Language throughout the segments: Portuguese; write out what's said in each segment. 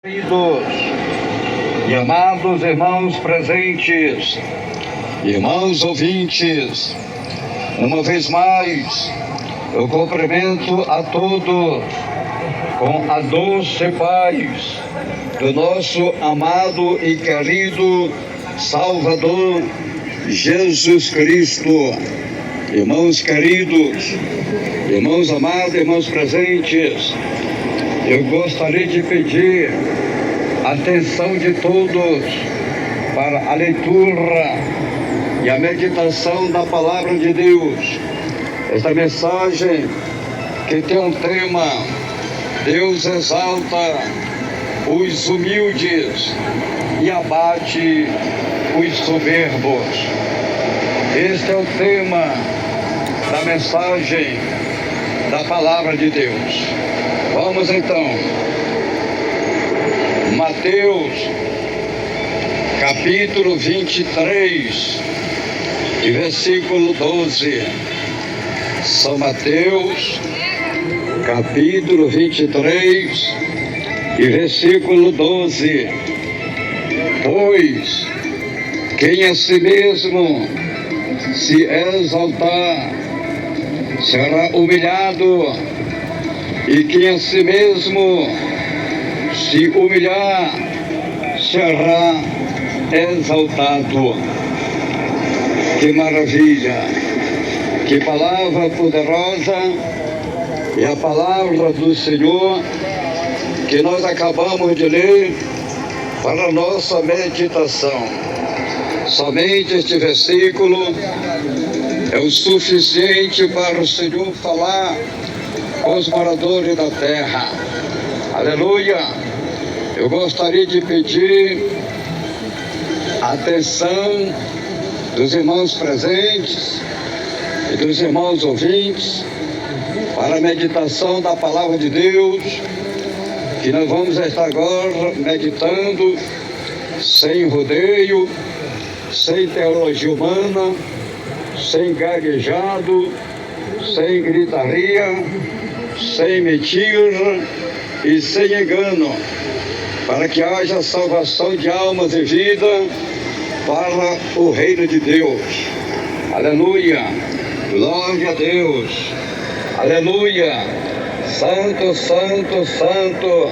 Queridos e amados irmãos presentes, irmãos ouvintes, uma vez mais eu cumprimento a todos com a doce paz do nosso amado e querido Salvador Jesus Cristo. Irmãos queridos, irmãos amados, irmãos presentes, eu gostaria de pedir a atenção de todos para a leitura e a meditação da Palavra de Deus. Esta mensagem que tem um tema: Deus exalta os humildes e abate os soberbos. Este é o tema da mensagem da Palavra de Deus. Vamos então, Mateus, capítulo 23, e versículo 12. São Mateus, capítulo 23, e versículo 12. Pois quem a si mesmo se exaltar será humilhado, e quem a si mesmo se humilhar será exaltado. Que maravilha! Que palavra poderosa! E a palavra do Senhor que nós acabamos de ler para a nossa meditação. Somente este versículo é o suficiente para o Senhor falar com os moradores da terra. Aleluia! Eu gostaria de pedir a atenção dos irmãos presentes e dos irmãos ouvintes para a meditação da Palavra de Deus, que nós vamos estar agora meditando sem rodeio, sem teologia humana, sem gaguejado, sem gritaria, sem mentira e sem engano, para que haja salvação de almas e vida para o reino de Deus. Aleluia! Glória a Deus! Aleluia! Santo, santo, santo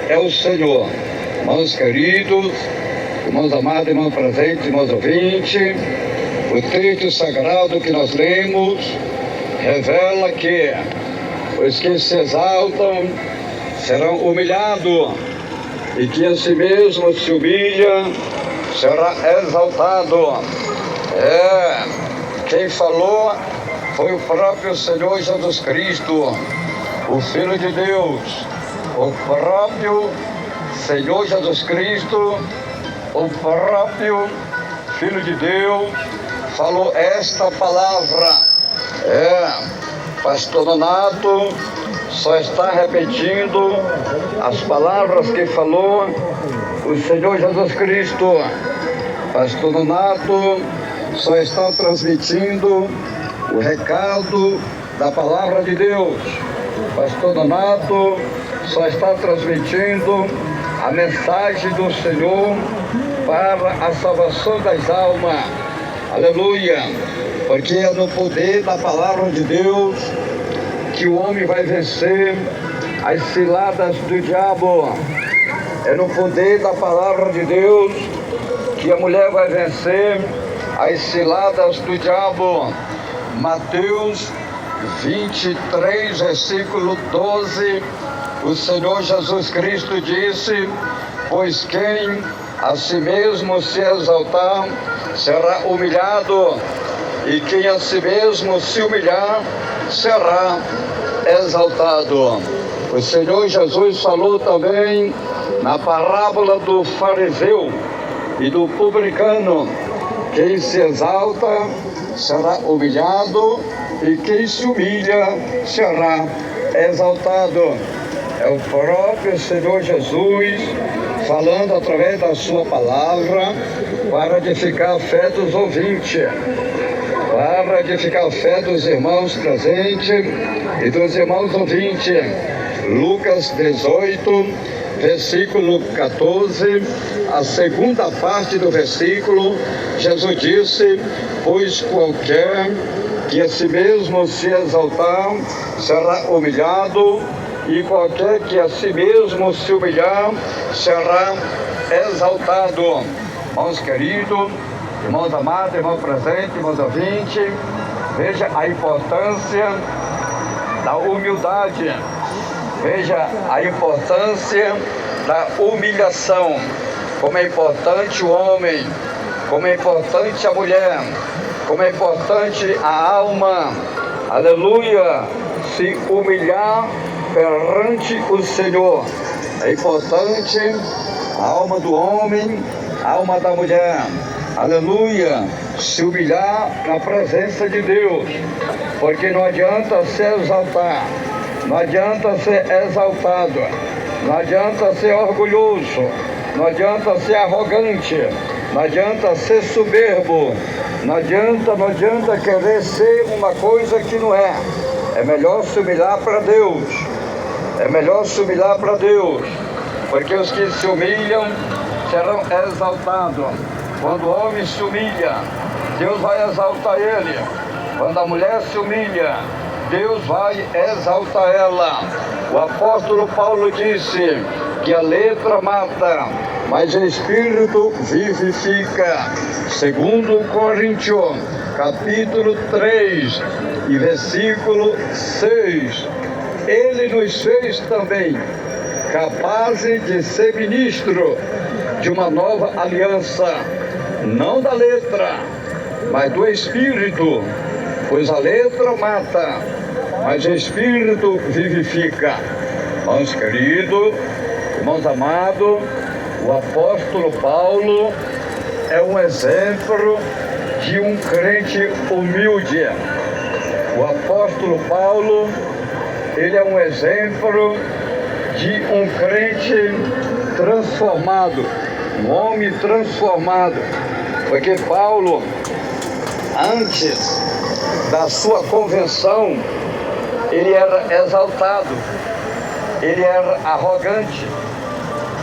é o Senhor. Irmãos queridos, irmãos amados, irmãos presentes, irmãos ouvintes, o texto sagrado que nós lemos revela que os que se exaltam serão humilhados, e que a si mesmo se humilha será exaltado. Quem falou foi o próprio Senhor Jesus Cristo, o Filho de Deus. O próprio Senhor Jesus Cristo, o próprio Filho de Deus, falou esta palavra. Pastor Donato só está repetindo as palavras que falou o Senhor Jesus Cristo. Pastor Donato só está transmitindo o recado da Palavra de Deus. Pastor Donato só está transmitindo a mensagem do Senhor para a salvação das almas. Aleluia! Porque é no poder da Palavra de Deus que o homem vai vencer as ciladas do diabo. É no poder da Palavra de Deus que a mulher vai vencer as ciladas do diabo. Mateus 23, versículo 12, o Senhor Jesus Cristo disse: pois quem a si mesmo se exaltar será humilhado, e quem a si mesmo se humilhar será exaltado. O Senhor Jesus falou também na parábola do fariseu e do publicano: quem se exalta será humilhado, e quem se humilha será exaltado. É o próprio Senhor Jesus falando através da sua palavra para edificar a fé dos ouvintes, para edificar a fé dos irmãos presentes e dos irmãos ouvintes. Lucas 18, versículo 14, a segunda parte do versículo, Jesus disse: pois qualquer que a si mesmo se exaltar será humilhado, e qualquer que a si mesmo se humilhar será exaltado. Irmãos queridos, irmãos amados, irmão presente, irmãos ouvintes, veja a importância da humildade, veja a importância da humilhação, como é importante o homem, como é importante a mulher, como é importante a alma, aleluia, se humilhar perante o Senhor. É importante a alma do homem, a alma da mulher, aleluia, se humilhar na presença de Deus, porque não adianta se exaltar, não adianta ser exaltado, não adianta ser orgulhoso, não adianta ser arrogante, não adianta ser soberbo, não adianta querer ser uma coisa que não é. É melhor se humilhar para Deus, é melhor se humilhar para Deus, porque os que se humilham serão exaltados. Quando o homem se humilha, Deus vai exaltar ele. Quando a mulher se humilha, Deus vai exaltar ela. O apóstolo Paulo disse que a letra mata, mas o Espírito vivifica. Segundo Coríntios, capítulo 3, e versículo 6. Ele nos fez também capazes de ser ministro de uma nova aliança, não da letra, mas do Espírito, pois a letra mata, mas o Espírito vivifica. Irmãos queridos, irmãos amados, o apóstolo Paulo é um exemplo de um crente humilde. O apóstolo Paulo, ele é um exemplo de um crente transformado, um homem transformado, porque Paulo, antes da sua conversão, ele era exaltado, ele era arrogante,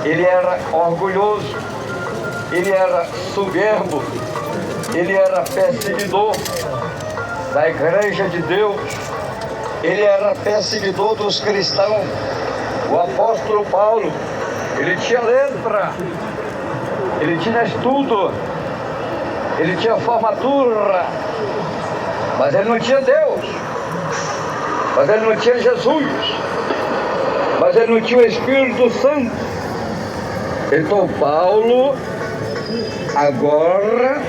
ele era orgulhoso, ele era soberbo, ele era perseguidor da igreja de Deus, ele era perseguidor dos cristãos. O apóstolo Paulo, ele tinha letra, ele tinha estudo, ele tinha formatura, mas ele não tinha Deus, mas ele não tinha Jesus, mas ele não tinha o Espírito Santo. Então Paulo, agora,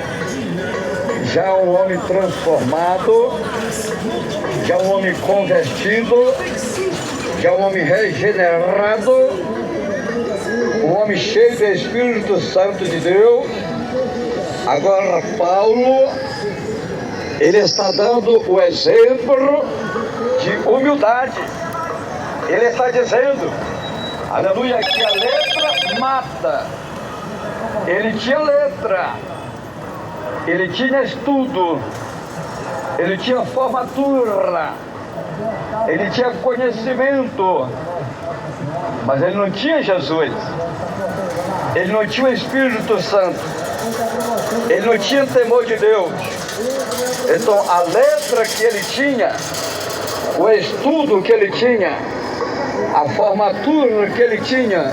já é um homem transformado, já é um homem convertido, já é um homem regenerado, um homem cheio do Espírito Santo de Deus. Agora Paulo, ele está dando o exemplo de humildade. Ele está dizendo, aleluia, que a letra mata. Ele tinha letra, ele tinha estudo, ele tinha formatura, ele tinha conhecimento, mas ele não tinha Jesus, ele não tinha o Espírito Santo, ele não tinha temor de Deus. Então a letra que ele tinha, o estudo que ele tinha, a formatura que ele tinha,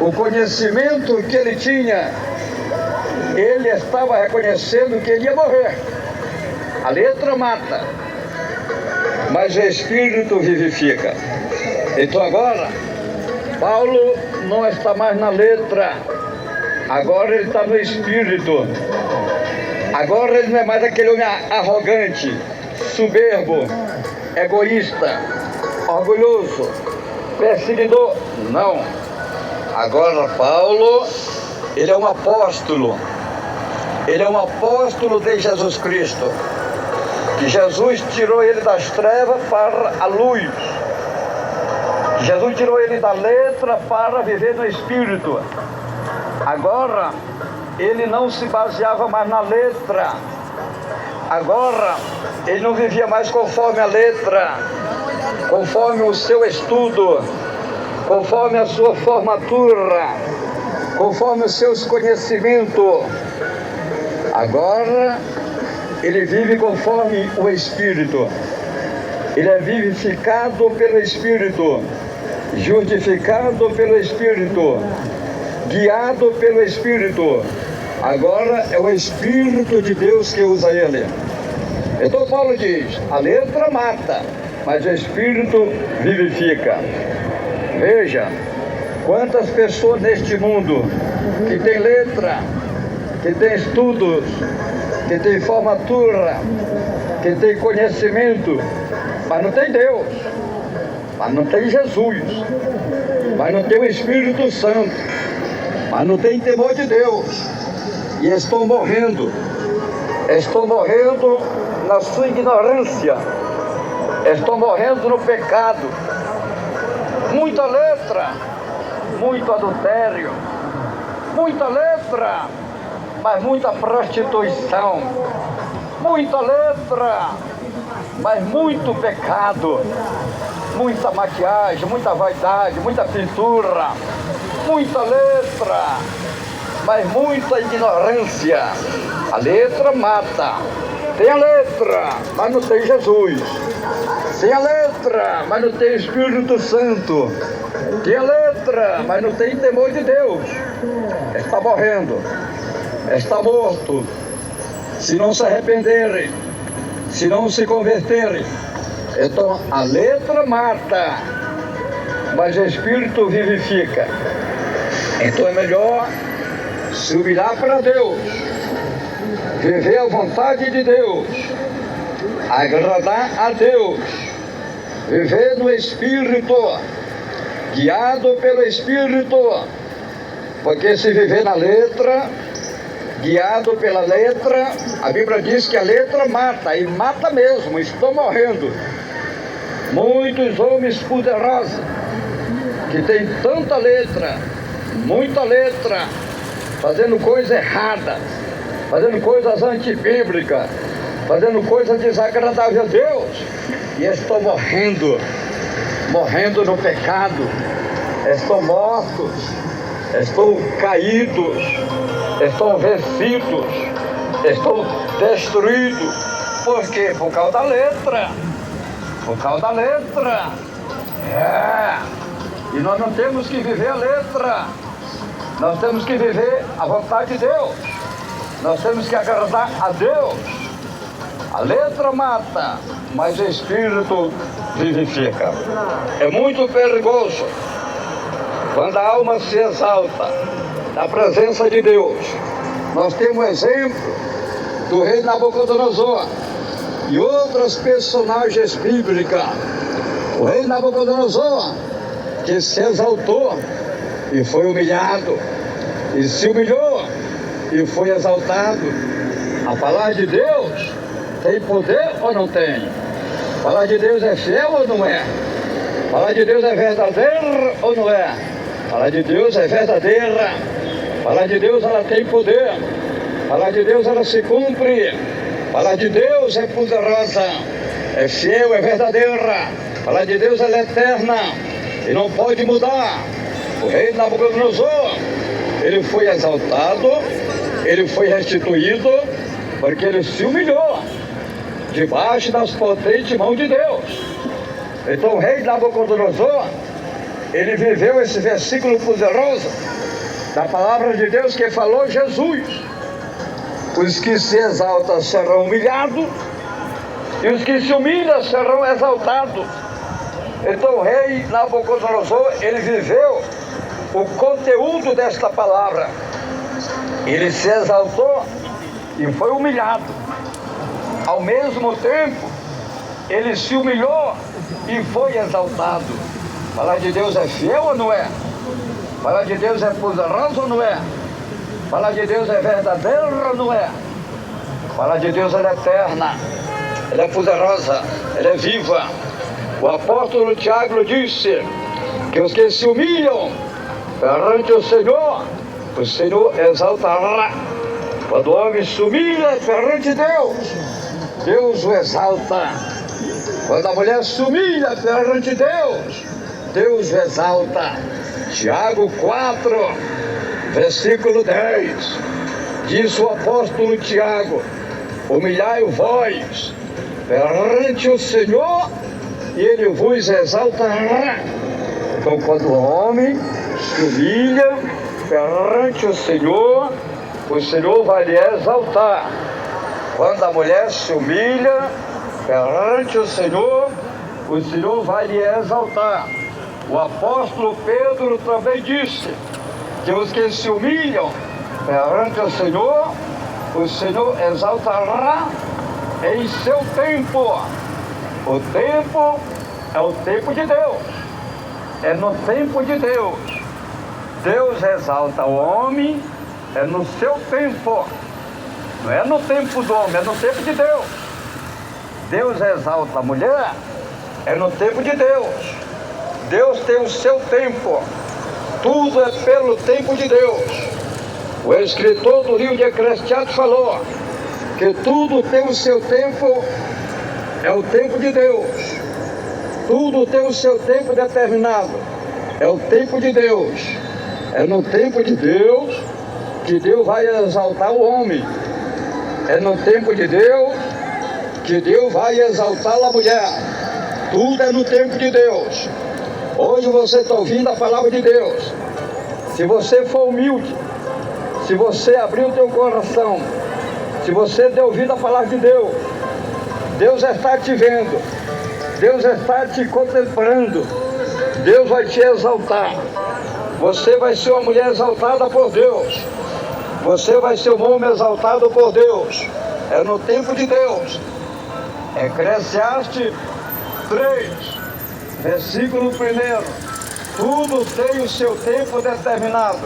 o conhecimento que ele tinha, ele estava reconhecendo que ele ia morrer. A letra mata, mas o Espírito vivifica. Então agora, Paulo não está mais na letra, agora ele está no Espírito. Agora ele não é mais aquele homem arrogante, soberbo, egoísta, orgulhoso, perseguidor. Não. Agora Paulo, ele é um apóstolo. Ele é um apóstolo de Jesus Cristo. Que Jesus tirou ele das trevas para a luz. Jesus tirou ele da letra para viver no Espírito. Agora, ele não se baseava mais na letra. Agora, ele não vivia mais conforme a letra, conforme o seu estudo, conforme a sua formatura, conforme os seus conhecimentos. Agora, ele vive conforme o Espírito. Ele é vivificado pelo Espírito, justificado pelo Espírito, guiado pelo Espírito. Agora é o Espírito de Deus que usa ele. Então Paulo diz, a letra mata, mas o Espírito vivifica. Veja, quantas pessoas neste mundo que tem letra, que tem estudos, que tem formatura, que tem conhecimento, mas não tem Deus, mas não tem Jesus, mas não tem o Espírito Santo, mas não tem temor de Deus, e estão morrendo na sua ignorância, estão morrendo no pecado. Muita letra, muito adultério, muita letra, mas muita prostituição, muita letra, mas muito pecado, muita maquiagem, muita vaidade, muita pintura, muita letra, mas muita ignorância. A letra mata. Tem a letra, mas não tem Jesus. Tem a letra, mas não tem Espírito Santo. Tem a letra, mas não tem temor de Deus. Está morrendo, está morto. Se não se arrependerem, se não se converterem. Então a letra mata, mas o Espírito vivifica. Então é melhor se humilhar para Deus, viver a vontade de Deus, agradar a Deus, viver no Espírito, guiado pelo Espírito, porque se viver na letra, guiado pela letra, a Bíblia diz que a letra mata, e mata mesmo, estão morrendo. Muitos homens poderosos, que têm tanta letra, muita letra, fazendo coisas erradas, fazendo coisas antibíblicas, fazendo coisas desagradáveis a Deus, e estão morrendo no pecado, estão mortos, estão caídos, estão vencidos, estão destruídos. Por quê? Por causa da letra. Por causa da letra. E nós não temos que viver a letra. Nós temos que viver a vontade de Deus. Nós temos que agradar a Deus. A letra mata, mas o Espírito vivifica. É muito perigoso quando a alma se exalta na presença de Deus. Nós temos um exemplo do rei Nabucodonosor e outros personagens bíblicos. O rei Nabucodonosor, que se exaltou e foi humilhado, e se humilhou e foi exaltado. A palavra de Deus tem poder ou não tem? A palavra de Deus é fiel ou não é? A palavra de Deus é verdadeira ou não é? A palavra de Deus é verdadeira. A palavra de Deus, ela tem poder. A palavra de Deus, ela se cumpre. A palavra de Deus é poderosa, é fiel, é verdadeira. A palavra de Deus, ela é eterna e não pode mudar. O rei Nabucodonosor, ele foi exaltado, ele foi restituído, porque ele se humilhou debaixo das potentes mãos de Deus. Então o rei Nabucodonosor, ele viveu esse versículo poderoso da palavra de Deus que falou Jesus. Os que se exaltam serão humilhados, e os que se humilham serão exaltados. Então o rei Nabucodonosor, ele viveu o conteúdo desta palavra. Ele se exaltou e foi humilhado. Ao mesmo tempo, ele se humilhou e foi exaltado. A palavra de Deus é fiel ou não é? A palavra de Deus é poderosa ou não é? A palavra de Deus é verdadeira ou não é? A palavra de Deus, ela é eterna, ela é poderosa, ela é viva. O apóstolo Tiago disse que os que se humilham perante o Senhor exaltará. Quando o homem se humilha perante Deus, Deus o exalta. Quando a mulher se humilha perante Deus, Deus exalta. Tiago 4, versículo 10. Diz o apóstolo Tiago: humilhai vós perante o Senhor e Ele vos exaltará. Então, quando o homem se humilha perante o Senhor vai lhe exaltar. Quando a mulher se humilha perante o Senhor vai lhe exaltar. O apóstolo Pedro também disse que os que se humilham perante o Senhor exaltará em seu tempo. O tempo é o tempo de Deus. É no tempo de Deus. Deus exalta o homem, é no seu tempo. Não é no tempo do homem, é no tempo de Deus. Deus exalta a mulher, é no tempo de Deus. Deus tem o seu tempo. Tudo é pelo tempo de Deus. O escritor do livro de Eclesiastes falou que tudo tem o seu tempo, é o tempo de Deus. Tudo tem o seu tempo determinado, é o tempo de Deus. É no tempo de Deus que Deus vai exaltar o homem. É no tempo de Deus que Deus vai exaltar a mulher. Tudo é no tempo de Deus. Hoje você está ouvindo a palavra de Deus. Se você for humilde, se você abrir o teu coração, se você der ouvido a palavra de Deus, Deus está te vendo, Deus está te contemplando, Deus vai te exaltar. Você vai ser uma mulher exaltada por Deus, você vai ser um homem exaltado por Deus. É no tempo de Deus. Eclesiastes 3, versículo 1. Tudo tem o seu tempo determinado,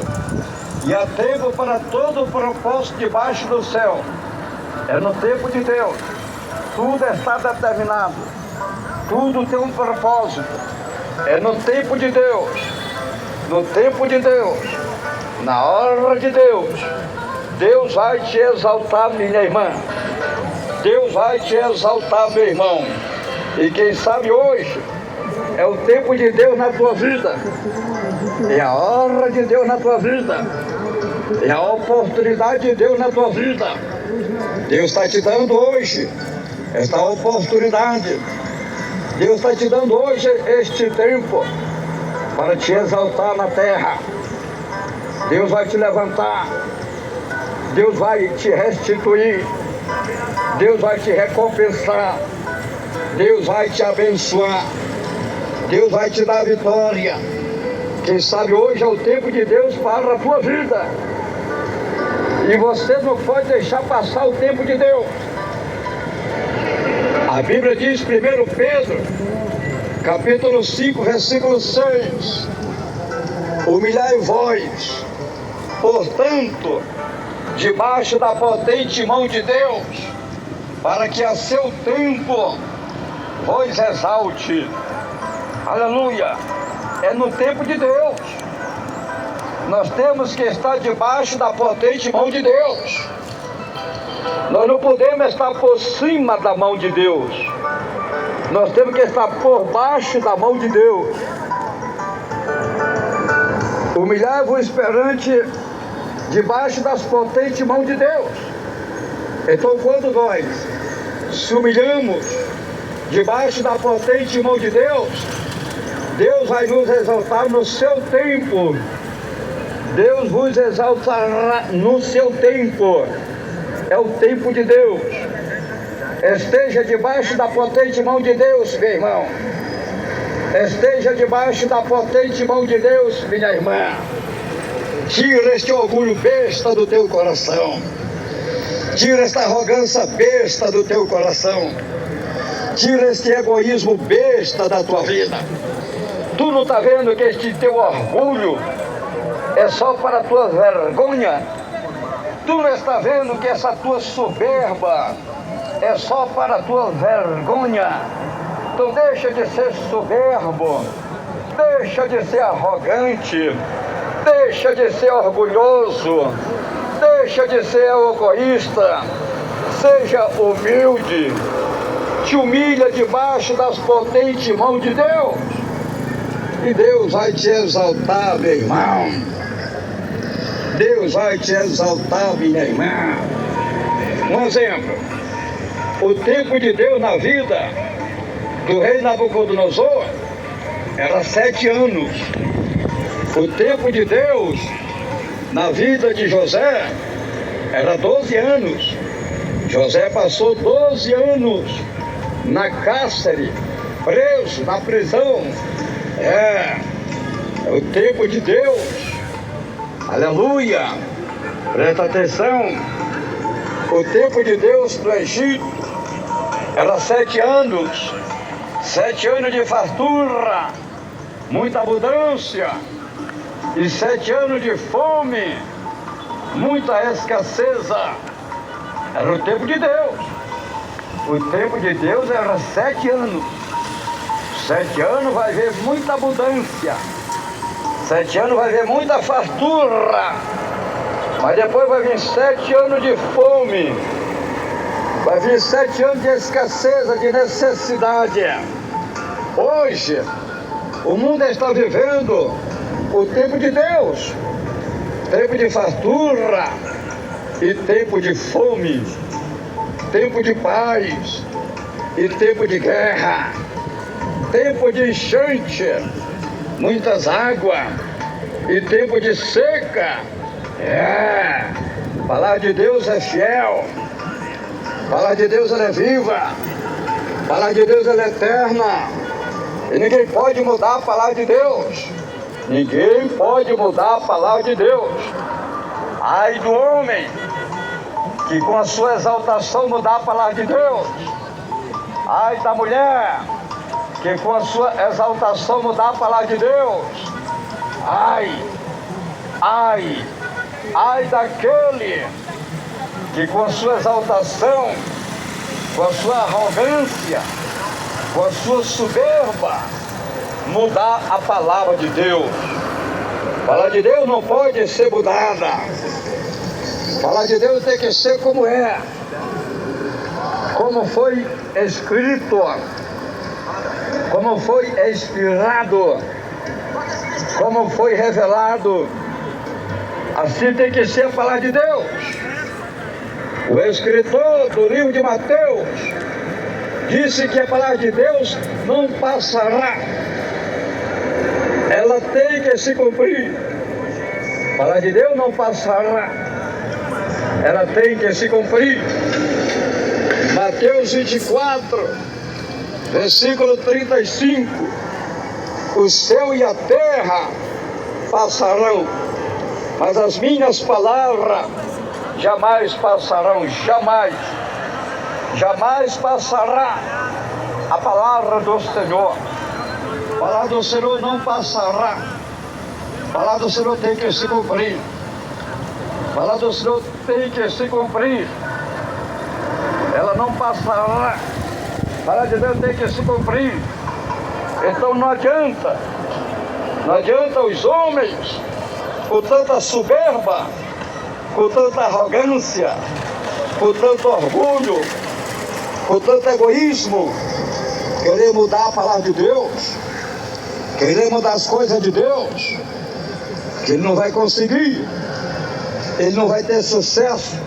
e há tempo para todo o propósito debaixo do céu. É no tempo de Deus. Tudo está determinado. Tudo tem um propósito. É no tempo de Deus. No tempo de Deus. Na hora de Deus. Deus vai te exaltar, minha irmã. Deus vai te exaltar, meu irmão. E quem sabe hoje é o tempo de Deus na tua vida. É a hora de Deus na tua vida. É a oportunidade de Deus na tua vida. Deus está te dando hoje esta oportunidade. Deus está te dando hoje este tempo para te exaltar na terra. Deus vai te levantar. Deus vai te restituir. Deus vai te recompensar. Deus vai te abençoar. Deus vai te dar vitória. Quem sabe hoje é o tempo de Deus para a tua vida. E você não pode deixar passar o tempo de Deus. A Bíblia diz, 1 Pedro, capítulo 5, versículo 6. Humilhai vós, portanto, debaixo da potente mão de Deus, para que a seu tempo vos exalte. Aleluia! É no tempo de Deus. Nós temos que estar debaixo da potente mão de Deus. Nós não podemos estar por cima da mão de Deus. Nós temos que estar por baixo da mão de Deus. Humilhai-vos perante, debaixo das potentes mãos de Deus. Então, quando nós se humilhamos debaixo da potente mão de Deus, Deus vai nos exaltar no seu tempo. Deus vos exaltará no seu tempo. É o tempo de Deus. Esteja debaixo da potente mão de Deus, meu irmão. Esteja debaixo da potente mão de Deus, minha irmã. Tira este orgulho besta do teu coração. Tira esta arrogância besta do teu coração. Tira este egoísmo besta da tua vida. Tu não está vendo que este teu orgulho é só para a tua vergonha? Tu não está vendo que essa tua soberba é só para a tua vergonha? Então deixa de ser soberbo, deixa de ser arrogante, deixa de ser orgulhoso, deixa de ser egoísta, seja humilde, te humilha debaixo das potentes mãos de Deus. E Deus vai te exaltar, meu irmão. Deus vai te exaltar, minha irmã. Um exemplo. O tempo de Deus na vida do rei Nabucodonosor era 7 anos. O tempo de Deus na vida de José era 12 anos. José passou 12 anos na cárcere, preso, na prisão. É o tempo de Deus. Aleluia! Presta atenção. O tempo de Deus no Egito era 7 anos. 7 anos de fartura, muita abundância. E 7 anos de fome, muita escassez. Era o tempo de Deus. O tempo de Deus era 7 anos. 7 anos vai ver muita abundância. 7 anos vai ver muita fartura. Mas depois vai vir 7 anos de fome. Vai vir 7 anos de escassez, de necessidade. Hoje, o mundo está vivendo o tempo de Deus. Tempo de fartura e tempo de fome. Tempo de paz e tempo de guerra. Tempo de enchente, muitas águas e tempo de seca. A palavra de Deus é fiel. A palavra de Deus ela é viva. A palavra de Deus ela é eterna. E ninguém pode mudar a palavra de Deus. Ninguém pode mudar a palavra de Deus. Ai do homem que com a sua exaltação mudar a palavra de Deus. Ai da mulher que com a sua exaltação mudar a palavra de Deus. Ai daquele que com a sua exaltação, com a sua arrogância, com a sua soberba, mudar a palavra de Deus. A palavra de Deus não pode ser mudada. A palavra de Deus tem que ser como é, como foi escrito, como foi inspirado, como foi revelado. Assim tem que ser a palavra de Deus. O escritor do livro de Mateus disse que a palavra de Deus não passará. Ela tem que se cumprir. A palavra de Deus não passará. Ela tem que se cumprir. Mateus 24, versículo 35. O céu e a terra passarão, mas as minhas palavras jamais passarão. Jamais passará a palavra do Senhor. A palavra do Senhor não passará. A palavra do Senhor tem que se cumprir. A palavra do Senhor tem que se cumprir. Ela não passará. A palavra de Deus tem que se cumprir. Então não adianta os homens, com tanta soberba, com tanta arrogância, com tanto orgulho, com tanto egoísmo, querer mudar a palavra de Deus, querer mudar as coisas de Deus, que ele não vai conseguir, ele não vai ter sucesso,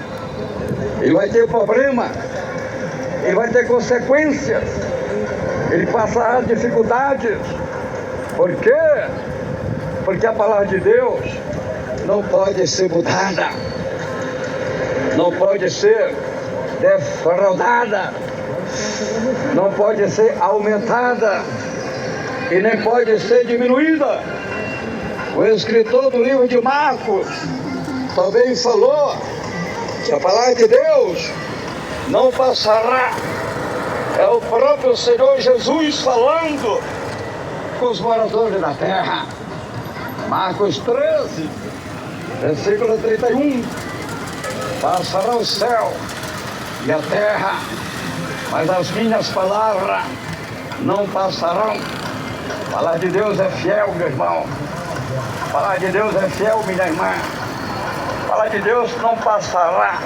ele vai ter problema, ele vai ter consequências, ele passará dificuldades. Por quê? Porque a palavra de Deus não pode ser mudada, não pode ser defraudada, não pode ser aumentada e nem pode ser diminuída. O escritor do livro de Marcos também falou que a palavra de Deus não passará. É o próprio Senhor Jesus falando com os moradores da terra. Marcos 13, versículo 31. Passará o céu e a terra, mas as minhas palavras não passarão. A palavra de Deus é fiel, meu irmão. A palavra de Deus é fiel, minha irmã. A palavra de Deus não passará.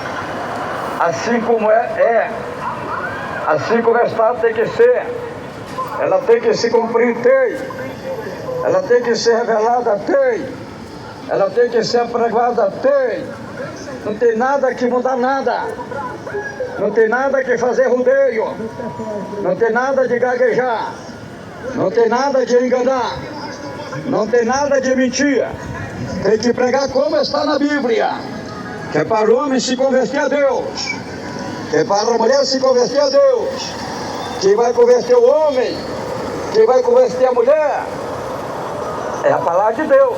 Assim como é. Assim como está, tem que ser. Ela tem que se cumprir. ela tem que ser revelada, tem. Ela tem que ser pregada, tem. Não tem nada que mudar nada. Não tem nada que fazer rodeio. Não tem nada de gaguejar. Não tem nada de enganar. Não tem nada de mentir. Tem que pregar como está na Bíblia. Que é para o homem se converter a Deus. Que é para a mulher se converter a Deus. Quem vai converter o homem, quem vai converter a mulher, é a palavra de Deus.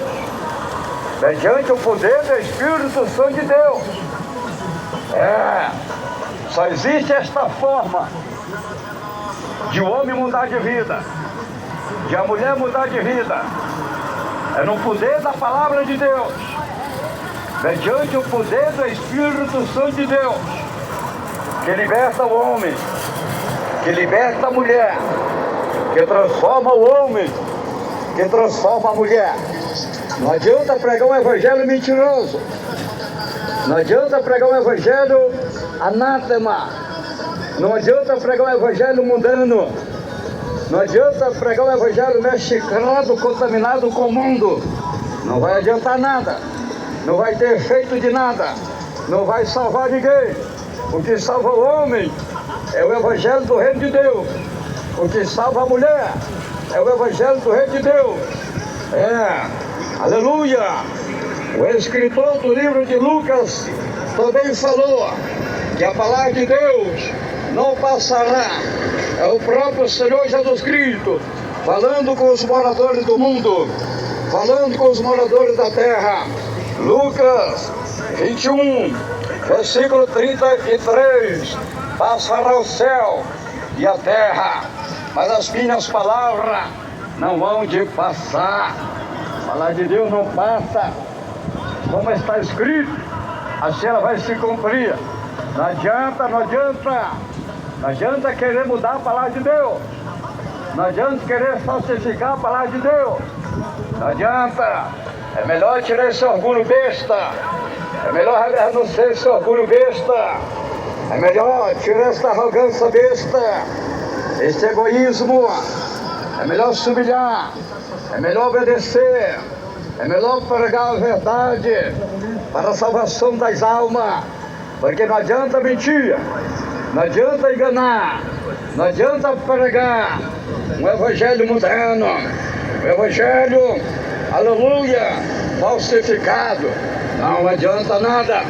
Mediante o poder do Espírito Santo de Deus. Só existe esta forma de o homem mudar de vida, de a mulher mudar de vida. É no poder da palavra de Deus, mediante o poder do Espírito Santo de Deus, que liberta o homem, que liberta a mulher, que transforma o homem, que transforma a mulher. Não adianta pregar um evangelho mentiroso. Não adianta pregar um evangelho anátema. Não adianta pregar um evangelho mundano. Não adianta pregar um evangelho mexicano, contaminado com o mundo. Não vai adiantar nada. Não vai ter efeito de nada. Não vai salvar ninguém. O que salva o homem é o evangelho do reino de Deus. O que salva a mulher é o evangelho do reino de Deus. Aleluia! O escritor do livro de Lucas também falou que a palavra de Deus não passará. É o próprio Senhor Jesus Cristo falando com os moradores do mundo, falando com os moradores da terra. Lucas 21, versículo 33. Passará o céu e a terra, mas as minhas palavras não vão de passar. A palavra de Deus não passa. Como está escrito, assim ela vai se cumprir. Não adianta, não adianta. Não adianta querer mudar a palavra de Deus. Não adianta querer falsificar a palavra de Deus. Não adianta. É melhor tirar esse orgulho besta. É melhor renunciar esse orgulho besta. É melhor tirar essa arrogância besta. Esse egoísmo. É melhor se humilhar. É melhor obedecer. É melhor pregar a verdade para a salvação das almas. Porque não adianta mentir. Não adianta enganar. Não adianta pregar um evangelho mundano. Um evangelho, aleluia, falsificado. Não adianta nada.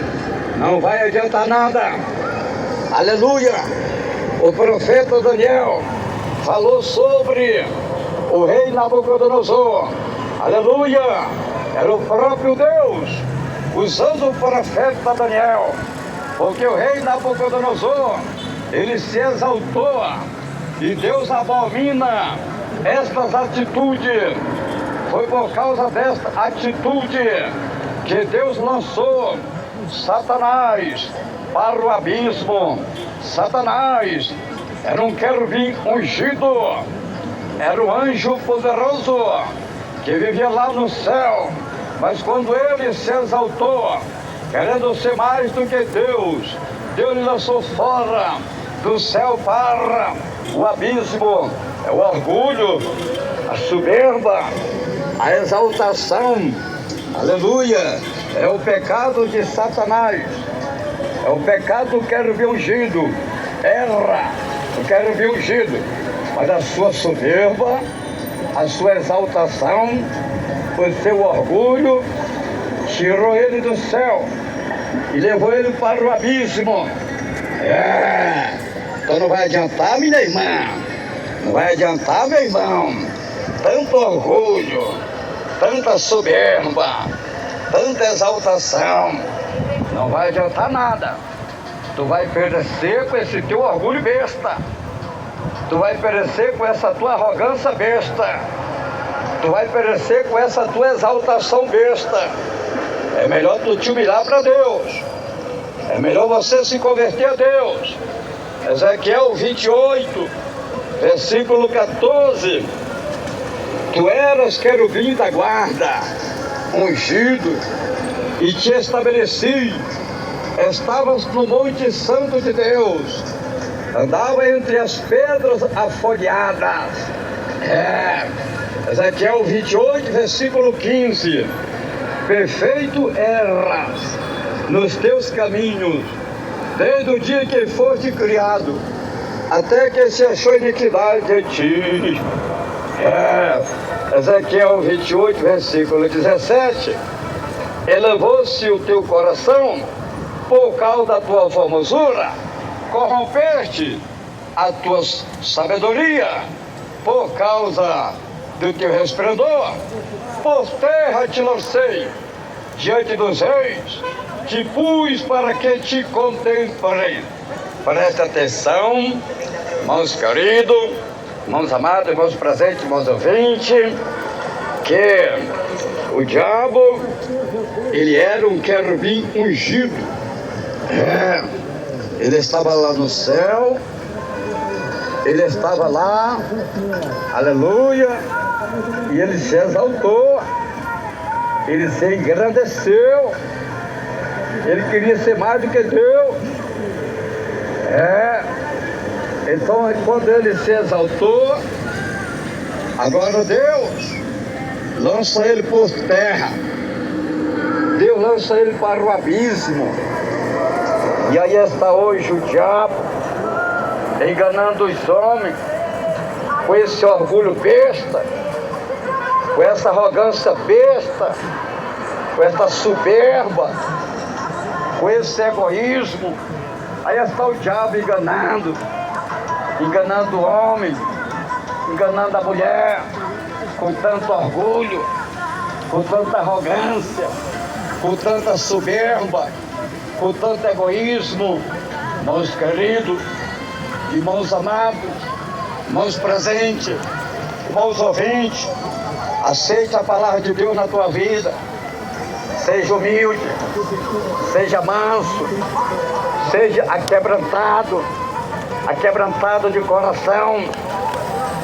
Não vai adiantar nada. Aleluia. O profeta Daniel falou sobre o rei Nabucodonosor. Aleluia. Era o próprio Deus usando o profeta Daniel. Porque o rei Nabucodonosor, ele se exaltou e Deus abomina estas atitudes. Foi por causa desta atitude que Deus lançou Satanás para o abismo. Satanás era um querubim ungido, era um anjo poderoso que vivia lá no céu. Mas quando ele se exaltou, querendo ser mais do que Deus, Deus lhe lançou fora do céu para o abismo. É o orgulho, a soberba, a exaltação. Aleluia! É o pecado de Satanás. É o pecado do querubim ungido. Erra o querubim ungido. Mas a sua soberba, a sua exaltação, o seu orgulho, tirou ele do céu e levou ele para o abismo. Então não vai adiantar, minha irmã. Não vai adiantar, meu irmão. Tanto orgulho, tanta soberba, tanta exaltação. Não vai adiantar nada. Tu vai perecer com esse teu orgulho besta. Tu vai perecer com essa tua arrogância besta. Tu vai perecer com essa tua exaltação besta. É melhor tu te humilhar para Deus. É melhor você se converter a Deus. Ezequiel 28, versículo 14. Tu eras querubim da guarda, ungido, e te estabeleci. Estavas no monte santo de Deus. Andava entre as pedras afolhadas. Ezequiel 28, versículo 15. Perfeito eras nos teus caminhos, desde o dia que foste criado, até que se achou iniquidade de ti. Ezequiel 28, versículo 17. Elevou-se o teu coração por causa da tua formosura, corrompeste a tua sabedoria por causa do teu resplendor. Por terra te lancei diante dos reis, te pus para que te contemplem. Preste atenção, irmãos queridos, irmãos amados, irmãos presentes, irmãos ouvintes, que o diabo, ele era um querubim ungido. Ele estava lá no céu, ele estava lá, aleluia, e ele se exaltou, ele se engrandeceu, ele queria ser mais do que Deus. Então quando ele se exaltou, agora Deus lança ele por terra, Deus lança ele para o abismo. E aí está hoje o diabo enganando os homens com esse orgulho besta, com essa arrogância besta, com essa soberba, com esse egoísmo. Aí está o diabo enganando o homem, enganando a mulher, com tanto orgulho, com tanta arrogância, com tanta soberba, com tanto egoísmo. Irmãos queridos, irmãos amados, irmãos presentes, irmãos ouvintes, aceite a palavra de Deus na tua vida. Seja humilde, seja manso, seja aquebrantado de coração,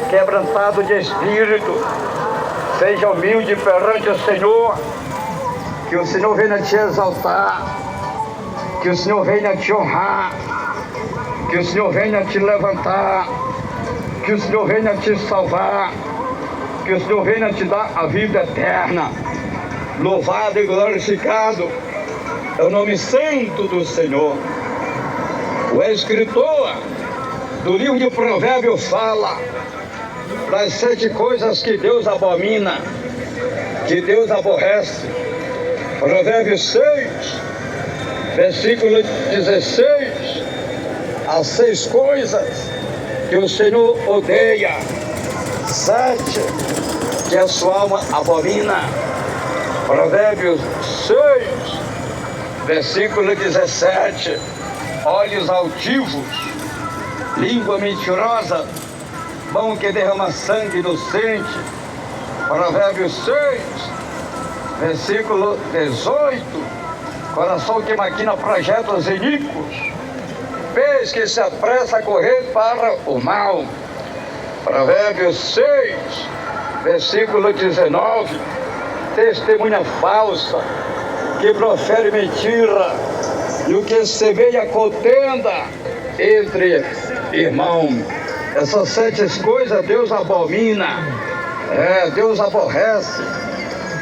quebrantado de espírito. Seja humilde perante o Senhor, que o Senhor venha te exaltar, que o Senhor venha te honrar, que o Senhor venha te levantar, que o Senhor venha te salvar, que o Senhor venha te dar a vida eterna. Louvado e glorificado é o nome santo do Senhor. O escritor do livro de Provérbios fala das 7 coisas que Deus abomina, que Deus aborrece. Provérbios 6, versículo 16. As 6 coisas que o Senhor odeia, 7 que a sua alma abomina. Provérbios 6, versículo 17. Olhos altivos, língua mentirosa, mão que derrama sangue inocente. Provérbios 6, versículo 18. Coração que maquina projetos iníquos, pés que se apressa a correr para o mal. Provérbios 6, versículo 19. Testemunha falsa, que profere mentira, e o que semeia contenda entre irmãos. Essas 7 coisas Deus abomina, Deus aborrece.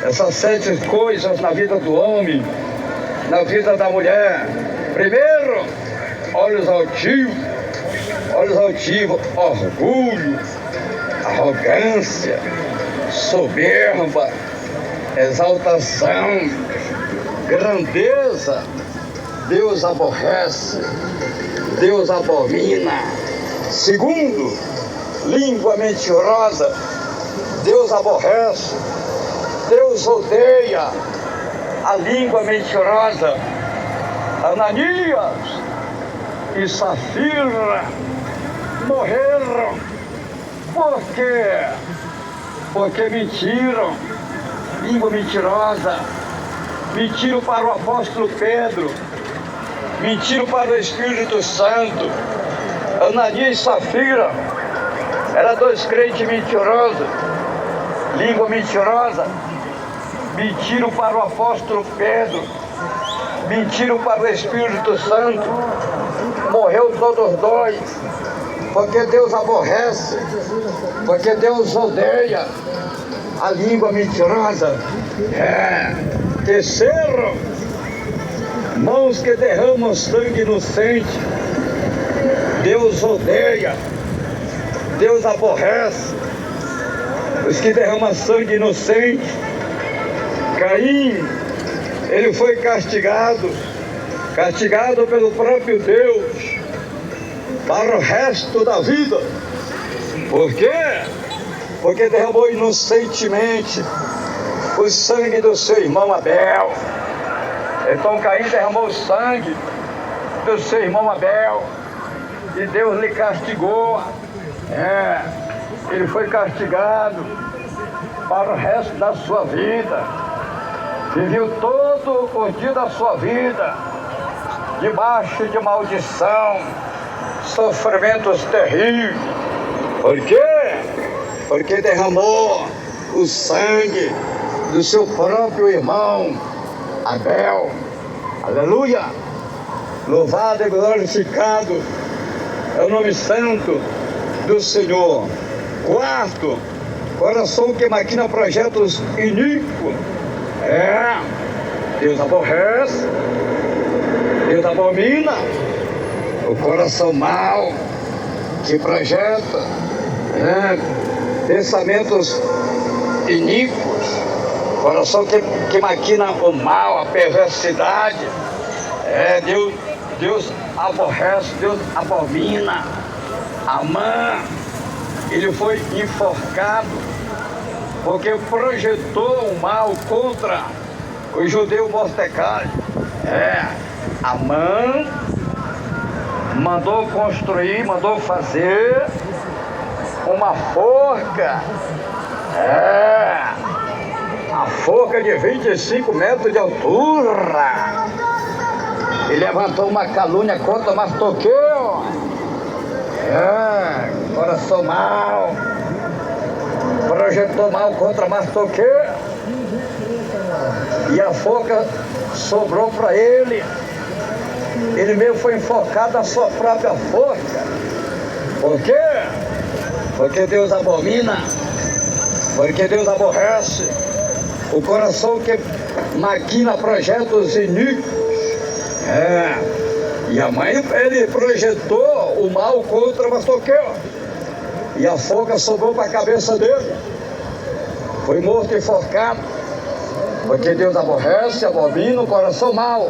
Essas 7 coisas na vida do homem, na vida da mulher. Primeiro, olhos altivos, orgulho, arrogância, soberba, exaltação, grandeza. Deus aborrece, Deus abomina. Segundo, língua mentirosa, Deus aborrece, Deus odeia a língua mentirosa. Ananias e Safira morreram. Por quê? Porque mentiram, língua mentirosa. Mentiram para o apóstolo Pedro, mentiram para o Espírito Santo. Ananias e Safira eram 2 crentes mentirosos, língua mentirosa. Mentiram para o apóstolo Pedro, mentiram para o Espírito Santo. Morreu todos 2, porque Deus aborrece, porque Deus odeia. a língua mentirosa. Terceiro, mãos que derramam sangue inocente. Deus odeia, Deus aborrece os que derramam sangue inocente. Caim, ele foi castigado pelo próprio Deus para o resto da vida. Por quê? Porque derramou inocentemente o sangue do seu irmão Abel. Então Caim derramou o sangue do seu irmão Abel e Deus lhe castigou. Ele foi castigado para o resto da sua vida. Viveu todo o dia da sua vida debaixo de maldição, sofrimentos terríveis. Por quê? Porque derramou o sangue do seu próprio irmão Abel. Aleluia! Louvado e glorificado é o nome santo do Senhor. Quarto, coração que maquina projetos iníquos. Deus aborrece, Deus abomina o coração mau que projeta pensamentos iníquos, coração que maquina o mal, a perversidade. Deus aborrece, Deus abomina. Amã, ele foi enforcado porque projetou o mal contra o judeu Mordecai. Amã mandou construir, mandou fazer uma forca. A forca de 25 metros de altura. E levantou uma calúnia contra Mardoqueu. Coração mau. Projetou mal contra Mardoqueu. E a forca sobrou para ele. Ele mesmo foi enfocado na sua própria forca. Por quê? Porque Deus abomina. Porque Deus aborrece o coração que maquina projetos iníquos. E a mãe, ele projetou o mal contra Mardoqueu. E a forca sobrou para a cabeça dele. Foi morto e enforcado. Porque Deus aborrece, abomina o coração mau,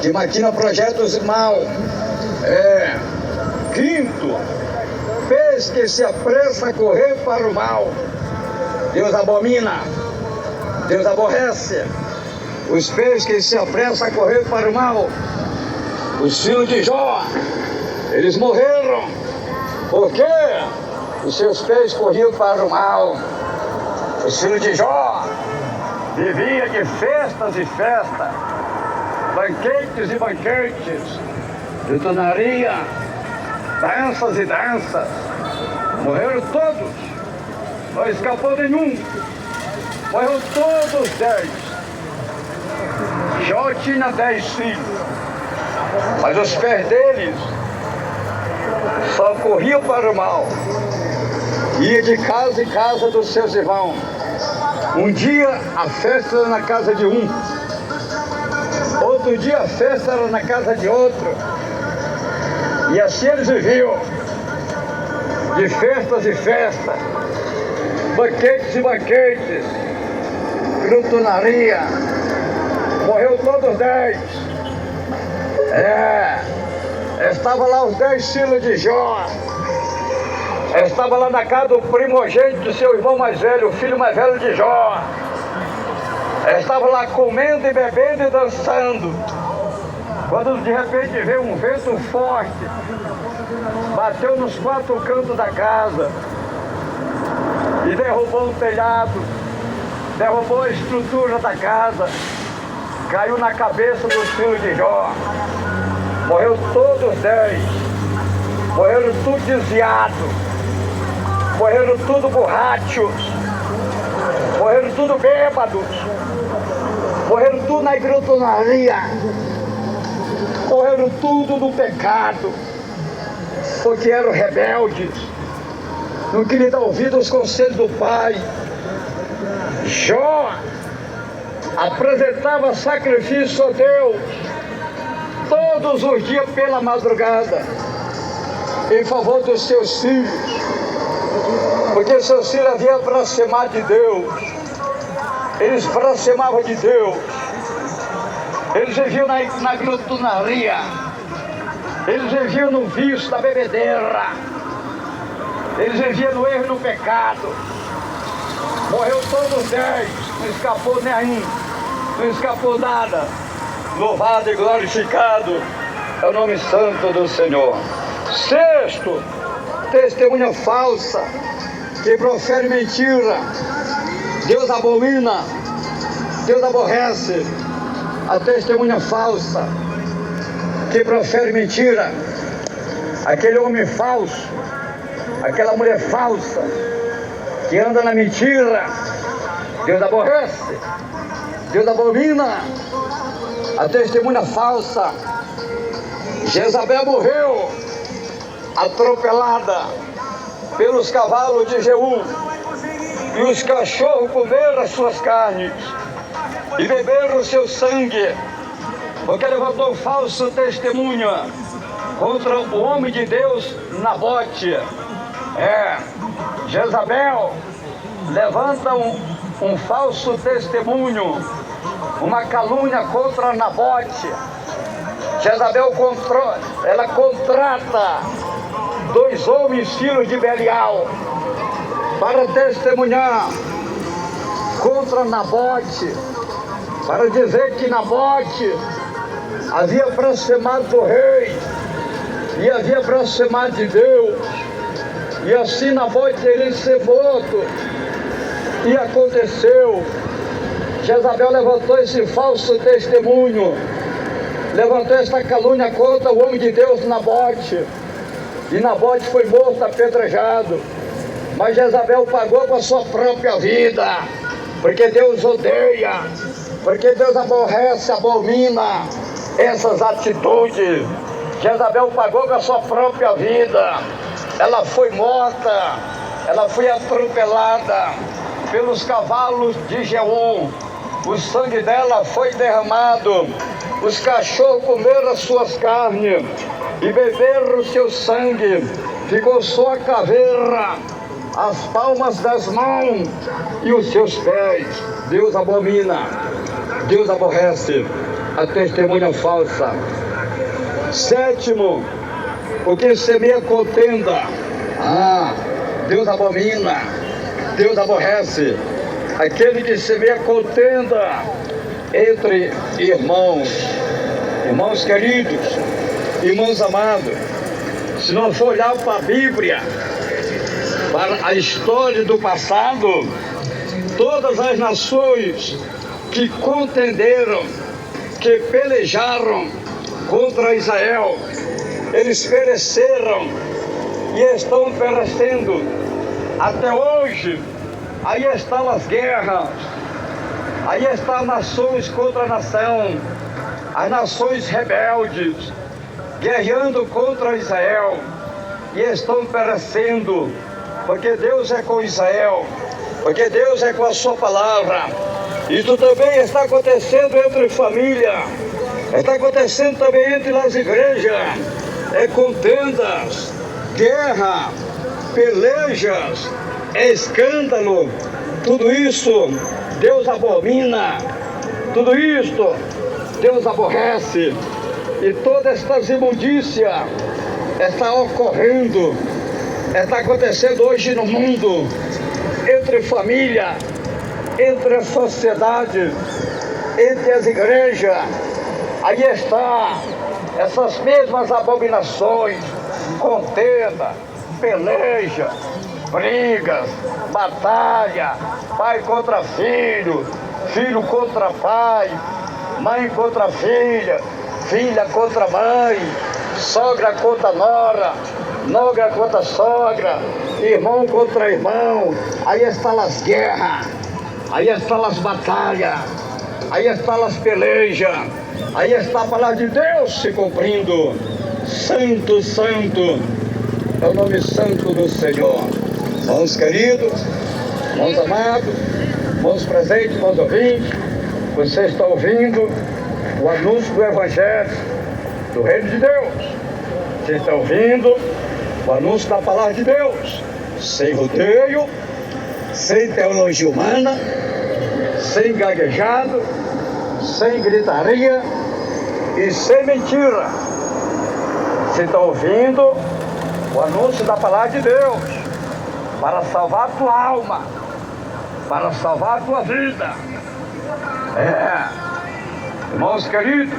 que maquina projetos mal. Quinto, peixe que se apressa a correr para o mal. Deus abomina, Deus aborrece os peixes que se apressam a correr para o mal. Os filhos de Jó, eles morreram. Por quê? Os seus peixes corriam para o mal. Os filhos de Jó viviam de festas e festas, banquetes e banquetes, gritaria, danças e danças. Morreram todos, não escapou nenhum. Morreram todos 10. Jó tinha 10 filhos, mas os pés deles só corriam para o mal. Ia de casa em casa dos seus irmãos. Um dia a festa era na casa de um, outro dia a festa era na casa de outro. E assim eles viviam, de festas e festas, banquetes e banquetes, glutonaria. Morreu todos 10. Estava lá os 10 filhos de Jó. Estava lá na casa do primogênito do seu irmão mais velho, o filho mais velho de Jó. Estava lá comendo e bebendo e dançando, quando de repente veio um vento forte, bateu nos 4 cantos da casa e derrubou o telhado, derrubou a estrutura da casa, caiu na cabeça dos filhos de Jó. Morreu todos 10, morreram tudo desviados, morreram tudo borrachos, morreram tudo bêbados, morreram tudo na glutonaria, morreram tudo no pecado, porque eram rebeldes, não queriam dar ouvido aos conselhos do pai, Jó apresentava sacrifício a Deus todos os dias pela madrugada, em favor dos seus filhos, porque seus filhos haviam blasfemado de Deus, eles blasfemavam de Deus, eles viviam na glutonaria, eles viviam no vício da bebedeira, eles viviam no erro e no pecado. Morreu todos 10, não escapou nenhum, não escapou nada. Louvado e glorificado é o nome santo do Senhor. Sexto, testemunha falsa, que profere mentira. Deus abomina, Deus aborrece a testemunha falsa, que profere mentira. Aquele homem falso, aquela mulher falsa, que anda na mentira, Deus aborrece, Deus abomina a testemunha falsa. Jezabel morreu atropelada pelos cavalos de Jeú, e os cachorros comeram as suas carnes e beberam o seu sangue, porque levantou falso testemunho contra o homem de Deus Nabote. Jezabel levanta um falso testemunho, uma calúnia contra Nabote. Jezabel ela contrata 2 homens filhos de Belial para testemunhar contra Nabote, para dizer que Nabote havia blasfemado do rei e havia blasfemado de Deus, e assim Nabote teria ser morto. E aconteceu. Jezabel levantou esse falso testemunho, levantou esta calúnia contra o homem de Deus Nabote, e Nabote foi morto, apedrejado. Mas Jezabel pagou com a sua própria vida, porque Deus odeia, porque Deus aborrece, abomina essas atitudes. Jezabel pagou com a sua própria vida. Ela foi morta, ela foi atropelada pelos cavalos de Jeú. O sangue dela foi derramado. Os cachorros comeram as suas carnes e beberam o seu sangue. Ficou só a caveira, as palmas das mãos e os seus pés. Deus abomina, Deus aborrece a testemunha falsa. Sétimo, o que semeia contenda. Deus abomina, Deus aborrece aquele que semeia contenda entre irmãos. Irmãos queridos, irmãos amados, se não for olhar para a Bíblia, para a história do passado, todas as nações que contenderam, que pelejaram contra Israel, eles pereceram e estão perecendo até hoje. Aí estão as guerras, aí estão nações contra nação, as nações rebeldes guerreando contra Israel e estão perecendo, porque Deus é com Israel, porque Deus é com a sua palavra. Isso também está acontecendo entre família, está acontecendo também entre as igrejas. Contendas, guerra, pelejas, escândalo. Tudo isso Deus abomina, tudo isto Deus aborrece. E toda esta imundícia está ocorrendo, está acontecendo hoje no mundo, entre família, entre a sociedade, entre as igrejas. Aí está essas mesmas abominações, contenda, peleja, brigas, batalha, pai contra filho, filho contra pai, mãe contra filha, filha contra mãe, sogra contra nora, nogra contra sogra, irmão contra irmão. Aí estão as guerras, aí estão as batalhas, aí estão as pelejas, aí está a palavra de Deus se cumprindo. Santo, santo é o nome santo do Senhor. Irmãos queridos, irmãos amados, Irmãos presentes, irmãos ouvintes, você está ouvindo o anúncio do Evangelho do Reino de Deus. Você está ouvindo o anúncio da Palavra de Deus, sem rodeio, sem teologia humana, sem gaguejado, sem gritaria e sem mentira. Você está ouvindo o anúncio da Palavra de Deus para salvar a tua alma, para salvar a tua vida. Irmãos queridos,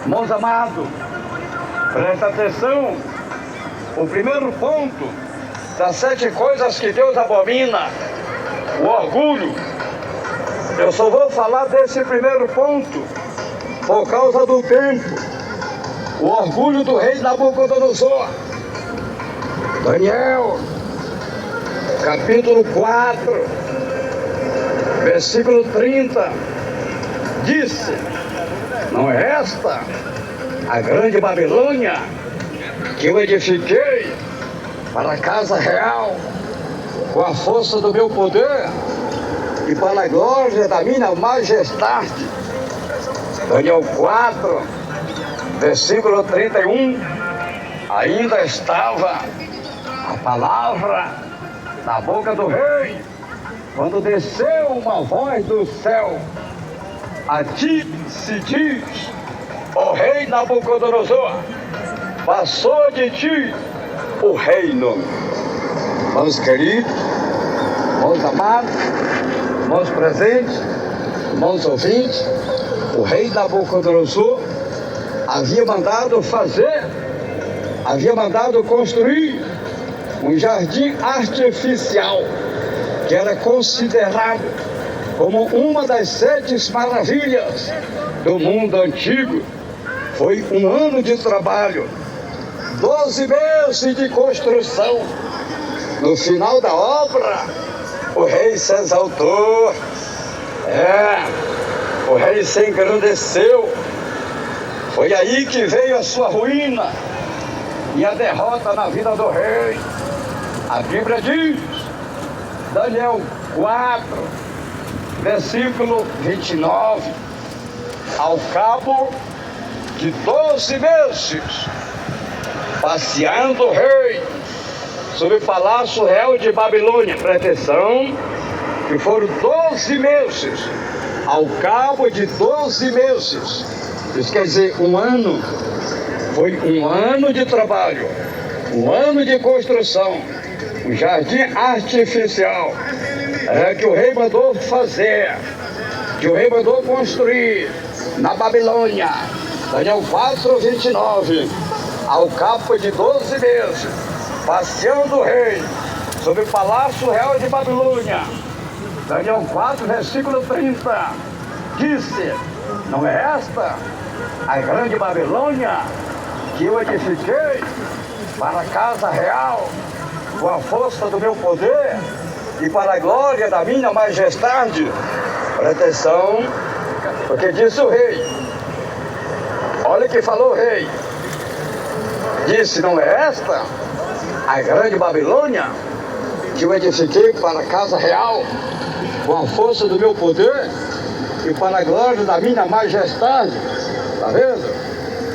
irmãos amados, presta atenção. O primeiro ponto das 7 coisas que Deus abomina: o orgulho. Eu só vou falar desse primeiro ponto por causa do tempo. O orgulho do rei Nabucodonosor. Daniel, capítulo 4, versículo 30, disse: não é esta a grande Babilônia que eu edifiquei para a casa real com a força do meu poder e para a glória da minha majestade? Daniel 4, versículo 31, ainda estava a palavra na boca do rei, quando desceu uma voz do céu: a ti se diz, ó rei Nabucodonosor, passou de ti o reino. Irmãos queridos, irmãos amados, irmãos presentes, irmãos ouvintes, o rei Nabucodonosor havia mandado construir um jardim artificial que era considerado como uma das 7 maravilhas do mundo antigo. Foi um ano de trabalho, 12 meses de construção. No final da obra, o rei se exaltou, o rei se engrandeceu. Foi aí que veio a sua ruína e a derrota na vida do rei. A Bíblia diz, Daniel 4, versículo 29, ao cabo de 12 meses, passeando o rei sobre o palácio real de Babilônia. Presta atenção, que foram 12 meses, ao cabo de 12 meses, isso quer dizer um ano. Foi um ano de trabalho, um ano de construção, um jardim artificial que o rei mandou fazer, que o rei mandou construir na Babilônia. Daniel 4, 29, ao cabo de 12 meses, passeando o rei sobre o palácio real de Babilônia. Daniel 4, versículo 30, disse: não é esta a grande Babilônia que eu edifiquei para a casa real com a força do meu poder e para a glória da minha majestade? Presta atenção, porque disse o rei. Olha o que falou o rei. Disse: não é esta a grande Babilônia que eu edifiquei para a casa real com a força do meu poder e para a glória da minha majestade? Está vendo?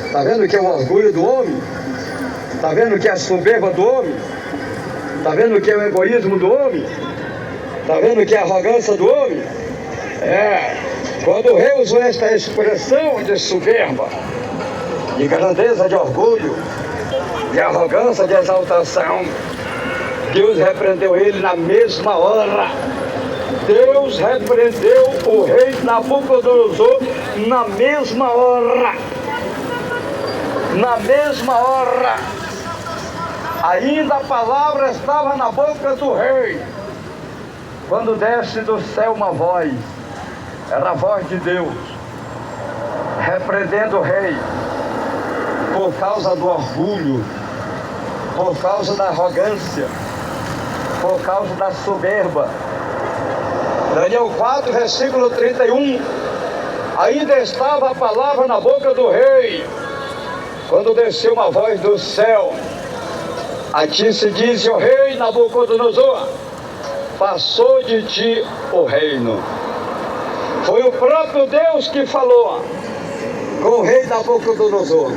Está vendo que é o orgulho do homem? Está vendo que é a soberba do homem? Está vendo que é o egoísmo do homem? Está vendo que é a arrogância do homem? Quando o rei usou esta expressão de soberba, de grandeza, de orgulho, de arrogância, de exaltação, Deus repreendeu ele na mesma hora. Deus repreendeu o rei Nabucodonosor na mesma hora. Na mesma hora. Ainda a palavra estava na boca do rei, quando desce do céu uma voz. Era a voz de Deus, repreendendo o rei, por causa do orgulho, por causa da arrogância, por causa da soberba. Daniel 4, versículo 31, ainda estava a palavra na boca do rei, quando desceu uma voz do céu: a ti se diz, ó rei Nabucodonosor, passou de ti o reino. Foi o próprio Deus que falou com o rei Nabucodonosor,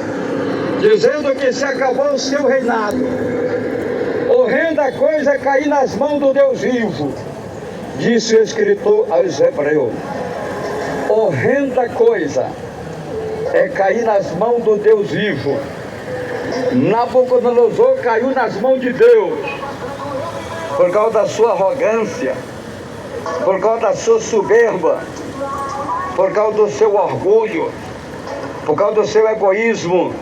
dizendo que se acabou o seu reinado. Horrenda coisa é cair nas mãos do Deus vivo, disse o escritor aos Hebreus. Horrenda coisa é cair nas mãos do Deus vivo. Nabucodonosor caiu nas mãos de Deus por causa da sua arrogância, por causa da sua soberba, por causa do seu orgulho, por causa do seu egoísmo.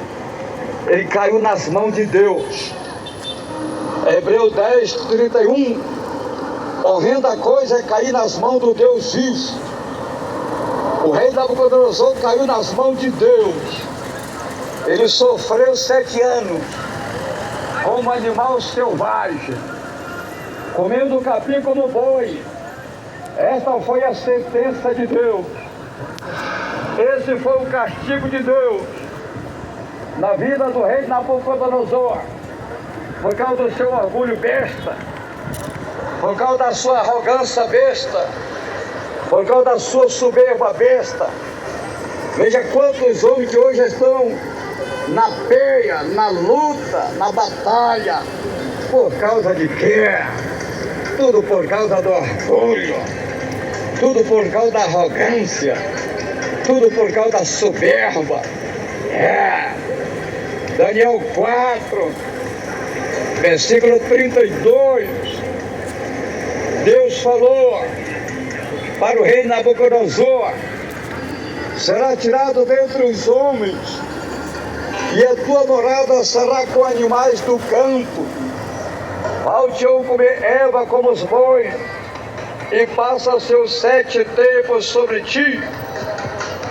Ele caiu nas mãos de Deus. Hebreus 10, 31. Horrenda coisa é cair nas mãos do Deus vivo. O rei Nabucodonosor caiu nas mãos de Deus. Ele sofreu 7 anos como animal selvagem, comendo capim como boi. Esta foi a sentença de Deus. Esse foi o castigo de Deus na vida do rei Nabucodonosor, por causa do seu orgulho besta, por causa da sua arrogância besta, por causa da sua soberba besta. Veja quantos homens que hoje estão na peia, na luta, na batalha. Por causa de quê? Tudo por causa do orgulho, tudo por causa da arrogância, tudo por causa da soberba. Daniel 4, versículo 32. Deus falou para o rei Nabucodonosor: será tirado dentre os homens, e a tua morada será com animais do campo. Falte-ão comer erva como os bois, e passa seus 7 tempos sobre ti,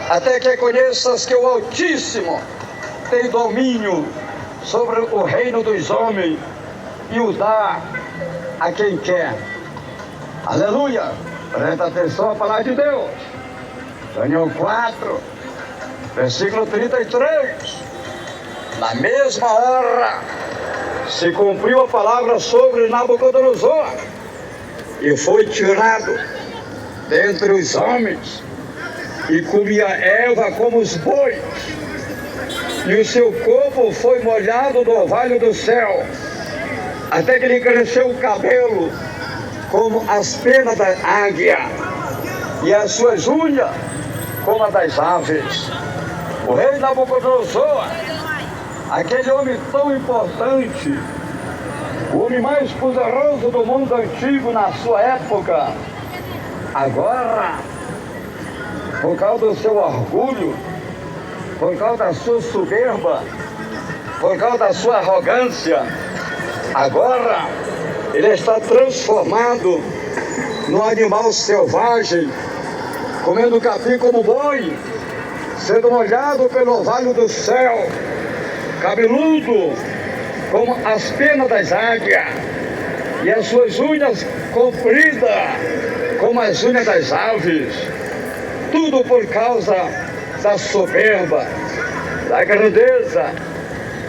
até que conheças que o Altíssimo tem domínio sobre o reino dos homens e o dá a quem quer. Aleluia! Presta atenção à palavra de Deus. Daniel 4, versículo 33. Na mesma hora se cumpriu a palavra sobre Nabucodonosor, e foi tirado dentre os homens, e comia erva como os bois, e o seu corpo foi molhado do orvalho do céu, até que lhe cresceu o cabelo como as penas da águia, e as suas unhas como as das aves. O rei Nabucodonosor, aquele homem tão importante, o homem mais poderoso do mundo antigo na sua época, agora, por causa do seu orgulho, por causa da sua soberba, por causa da sua arrogância, agora ele está transformado num animal selvagem, comendo capim como boi, sendo molhado pelo orvalho do céu, cabeludo como as penas das águias, e as suas unhas compridas como as unhas das aves. Tudo por causa da soberba, da grandeza,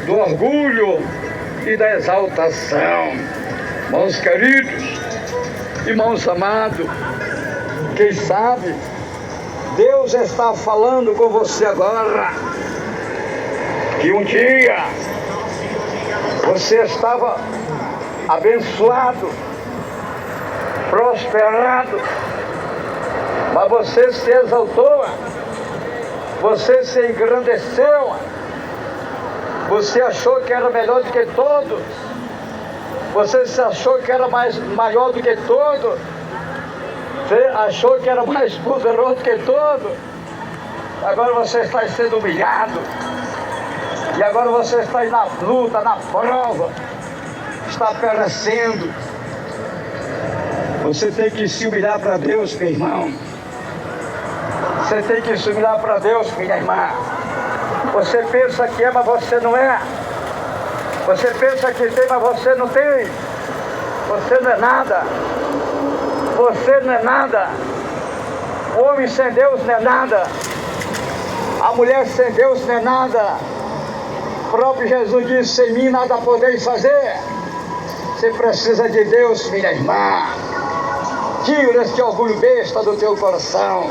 do orgulho e da exaltação. Irmãos queridos, irmãos amados, quem sabe Deus está falando com você agora, que um dia você estava abençoado, prosperado, mas você se exaltou, você se engrandeceu, você achou que era melhor do que todos, você se achou que era maior do que todos, você achou que era mais poderoso do que todos. Agora você está sendo humilhado, e agora você está aí na luta, na prova, está perecendo. Você tem que se humilhar para Deus, meu irmão. Você tem que se humilhar para Deus, minha irmã. Você pensa que é, mas você não é. Você pensa que tem, mas você não tem. Você não é nada. Você não é nada. O homem sem Deus não é nada. A mulher sem Deus não é nada. O próprio Jesus disse: sem mim nada podeis fazer. Você precisa de Deus, minha irmã. Tira este orgulho besta do teu coração.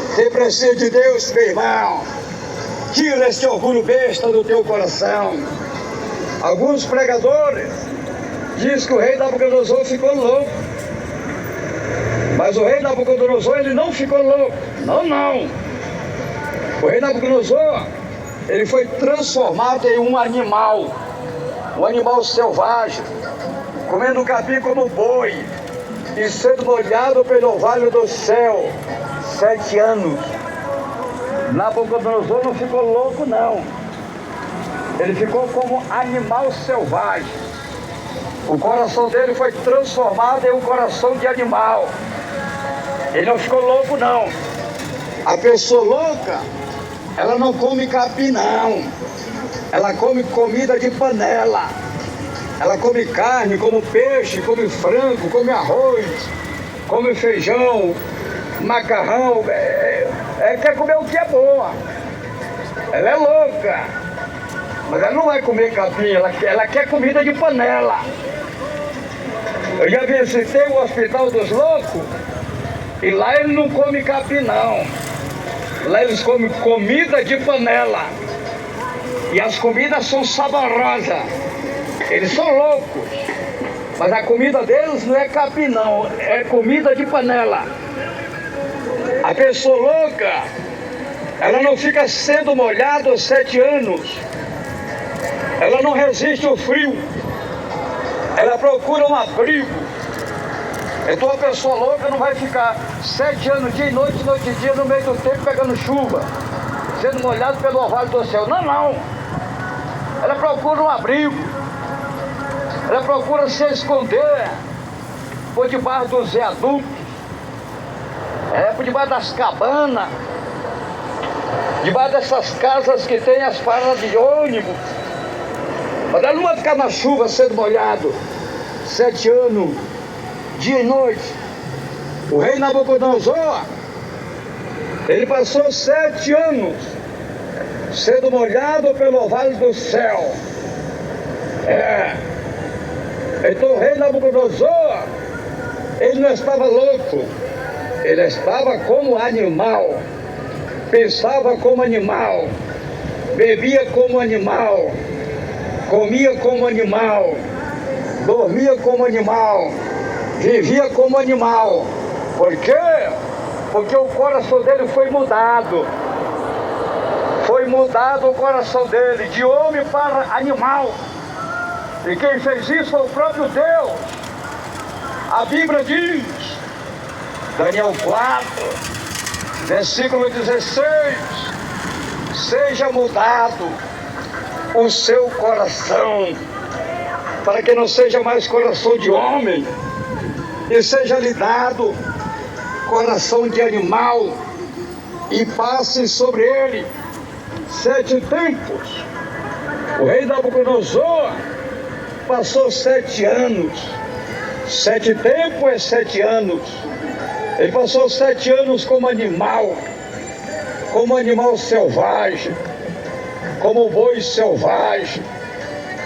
Você precisa de Deus, meu irmão. Tira este orgulho besta do teu coração. Alguns pregadores dizem que o rei Nabucodonosor ficou louco. Mas o rei Nabucodonosor, ele não ficou louco. Não. O rei Nabucodonosor, ele foi transformado em um animal selvagem, comendo capim como boi e sendo molhado pelo orvalho do céu 7 anos. Nabucodonosor não ficou louco, não. Ele ficou como animal selvagem. O coração dele foi transformado em um coração de animal. Ele não ficou louco, não. A pessoa louca, ela não come capim, não. Ela come comida de panela. Ela come carne, come peixe, come frango, come arroz, come feijão, macarrão. Quer comer o que é bom. Ela é louca. Mas ela não vai comer capim, ela quer comida de panela. Eu já visitei o hospital dos loucos e lá ele não come capim, não. Lá eles comem comida de panela. E as comidas são saborosas. Eles são loucos. Mas a comida deles não é capim, não. É comida de panela. A pessoa louca, ela não fica sendo molhada 7 anos. Ela não resiste ao frio. Ela procura um abrigo. Então a pessoa louca não vai ficar 7 anos, dia e noite e dia, no meio do tempo pegando chuva, sendo molhado pelo orvalho do céu. Não. Ela procura um abrigo. Ela procura se esconder por debaixo dos viadutos, por debaixo das cabanas, debaixo dessas casas que tem as paradas de ônibus. Mas ela não vai ficar na chuva sendo molhado 7 anos, dia e noite. O rei Nabucodonosor, ele passou 7 anos sendo molhado pelo orvalho do céu. Então o rei Nabucodonosor, ele não estava louco, ele estava como animal, pensava como animal, bebia como animal, comia como animal, dormia como animal, vivia como animal. Por quê? Porque o coração dele foi mudado. Foi mudado o coração dele, de homem para animal. E quem fez isso foi o próprio Deus. A Bíblia diz, Daniel 4, versículo 16, seja mudado o seu coração, para que não seja mais coração de homem, e seja lhe dado coração de animal, e passe sobre ele 7 tempos. O rei Nabucodonosor passou 7 anos. 7 tempos é 7 anos. Ele passou 7 anos como animal selvagem, como boi selvagem,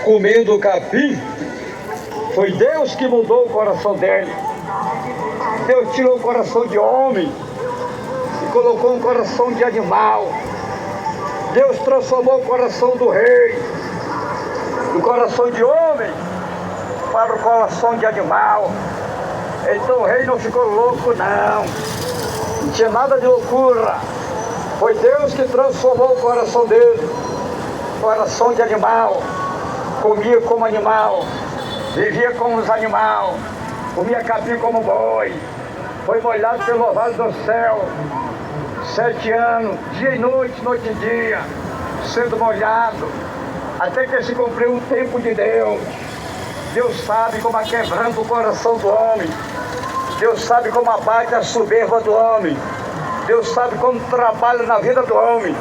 comendo capim. Foi Deus que mudou o coração dele. Deus tirou o coração de homem e colocou um coração de animal. Deus transformou o coração do rei do coração de homem para o coração de animal. Então o rei não ficou louco, não tinha nada de loucura. Foi Deus que transformou o coração dele, coração de animal. Comia como animal, vivia como os animais, comia capim como boi. Foi molhado pelo orvalho do céu 7 anos, dia e noite, noite e dia, sendo molhado, até que se cumpriu o tempo de Deus. Deus sabe como quebranta o coração do homem. Deus sabe como abate a soberba do homem. Deus sabe como trabalha na vida do homem.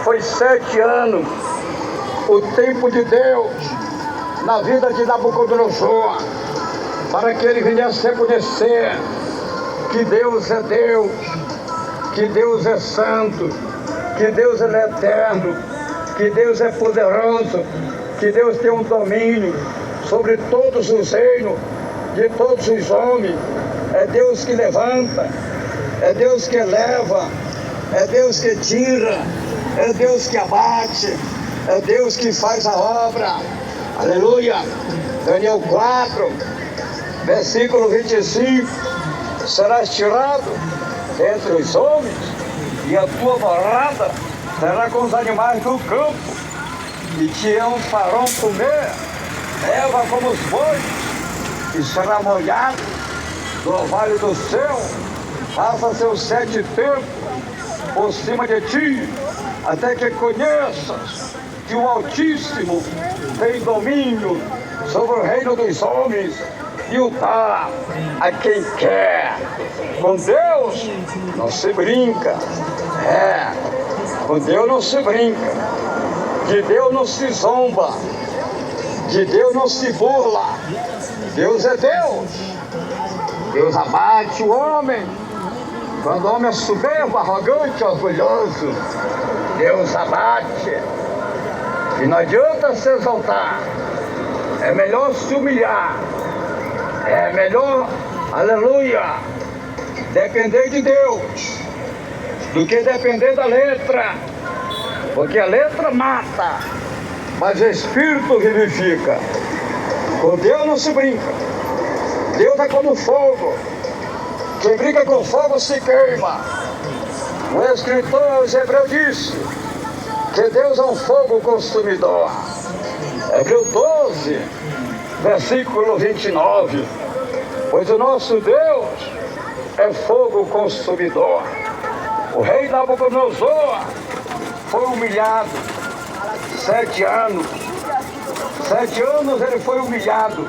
Foi 7 anos o tempo de Deus na vida de Nabucodonosor, para que ele viesse a reconhecer que Deus é Deus, que Deus é santo, que Deus é eterno, que Deus é poderoso, que Deus tem um domínio sobre todos os reinos, de todos os homens. é Deus que levanta, é Deus que eleva, é Deus que tira, é Deus que abate, é Deus que faz a obra. Aleluia. Daniel 4, versículo 25. Serás tirado entre os homens, e a tua morada será com os animais do campo, e te farão comer erva como os bois, e será molhado do orvalho do céu. Faça seus 7 tempos por cima de ti, até que conheças que o Altíssimo tem domínio sobre o reino dos homens e o dá a quem quer. Com Deus não se brinca. Com Deus não se brinca. De Deus não se zomba. De Deus não se burla. Deus é Deus. Deus abate o homem. Quando o homem é soberbo, arrogante, orgulhoso, Deus abate. E não adianta se exaltar. É melhor se humilhar. É melhor, aleluia, depender de Deus do que depender da letra. Porque a letra mata, mas o Espírito vivifica. Com Deus não se brinca. Deus é como fogo. Quem brinca com fogo se queima. O escritor aos Hebreus disse que Deus é um fogo consumidor. Hebreus 12, versículo 29. Pois o nosso Deus é fogo consumidor. O rei Nabucodonosor foi humilhado 7 anos. 7 anos ele foi humilhado.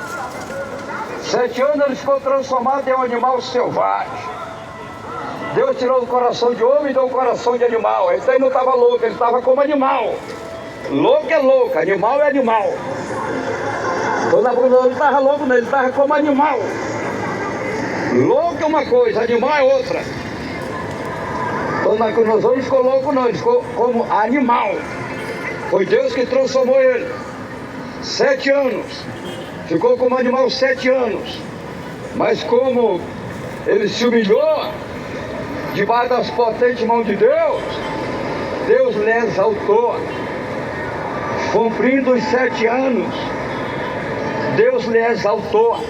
7 anos ele ficou transformado em um animal selvagem. Deus tirou do coração de homem e deu o coração de animal. Ele não estava louco, ele estava como animal. Louco é louco, animal é animal. Então Nabucodonosor não estava louco, não, ele estava como animal. Louco é uma coisa, animal é outra. Então Nabucodonosor não ficou louco não, ele ficou como animal. Foi Deus que transformou ele. 7 anos. Ficou como animal 7 anos. Mas como ele se humilhou debaixo das potentes mãos de Deus, Deus lhe exaltou. Cumprindo os 7 anos, Deus lhe exaltou.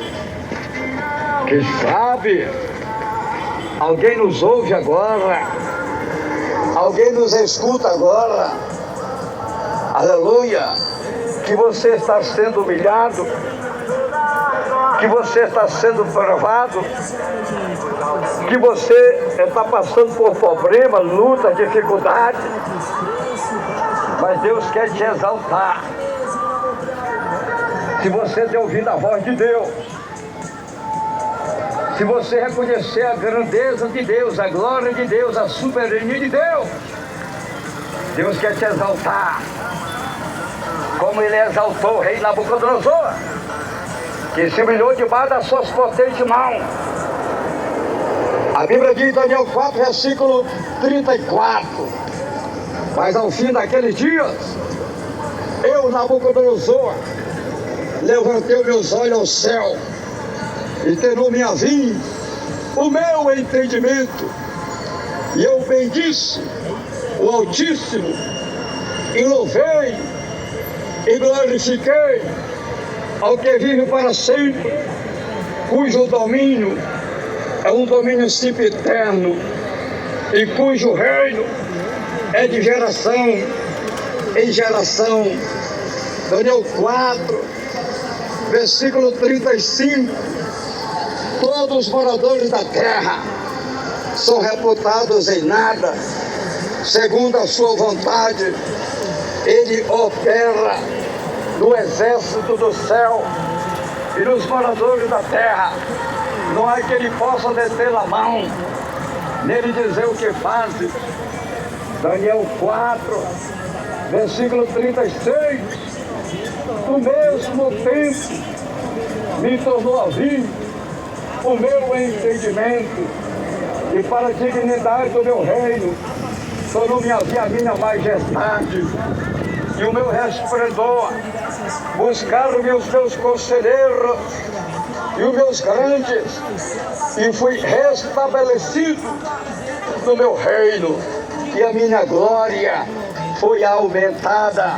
Quem sabe, alguém nos ouve agora, alguém nos escuta agora, aleluia, que você está sendo humilhado, que você está sendo provado, que você está passando por problemas, lutas, dificuldades, mas Deus quer te exaltar. Se você der ouvido a voz de Deus, se você reconhecer a grandeza de Deus, a glória de Deus, a soberania de Deus, Deus quer te exaltar, como ele exaltou o rei Nabucodonosor, que se humilhou debaixo das suas potentes mãos. A Bíblia diz em Daniel 4, versículo 34. Mas ao fim daqueles dias, eu, Nabucodonosor, levantei os meus olhos ao céu e tornou-me a vir o meu entendimento, e eu bendisse o Altíssimo, e louvei e glorifiquei ao que vive para sempre, cujo domínio é um domínio sempre eterno, e cujo reino é de geração em geração. Daniel 4, versículo 35. Todos os moradores da terra são reputados em nada, segundo a sua vontade. Ele opera no exército do céu e nos moradores da terra. Não há que ele possa deter a mão, nele dizer o que faz. Daniel 4, versículo 36. No mesmo tempo me tornou a vir o meu entendimento, e para a dignidade do meu reino tornou-me a vir a minha majestade e o meu resplendor. Buscaram-me os meus conselheiros e os meus grandes, e fui restabelecido no meu reino, e a minha glória foi aumentada.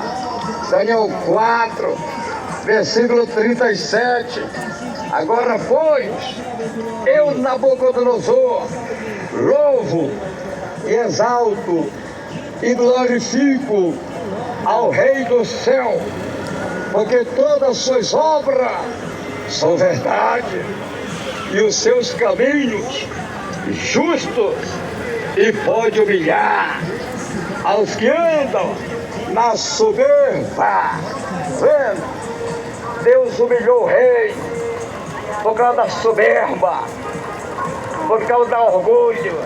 Daniel 4, versículo 37. Agora, pois, eu, Nabucodonosor, louvo e exalto e glorifico ao Rei do céu, porque todas as suas obras são verdade, e os seus caminhos justos, e pode humilhar aos que andam na soberba. Vendo? Deus humilhou o rei por causa da soberba, por causa do orgulho,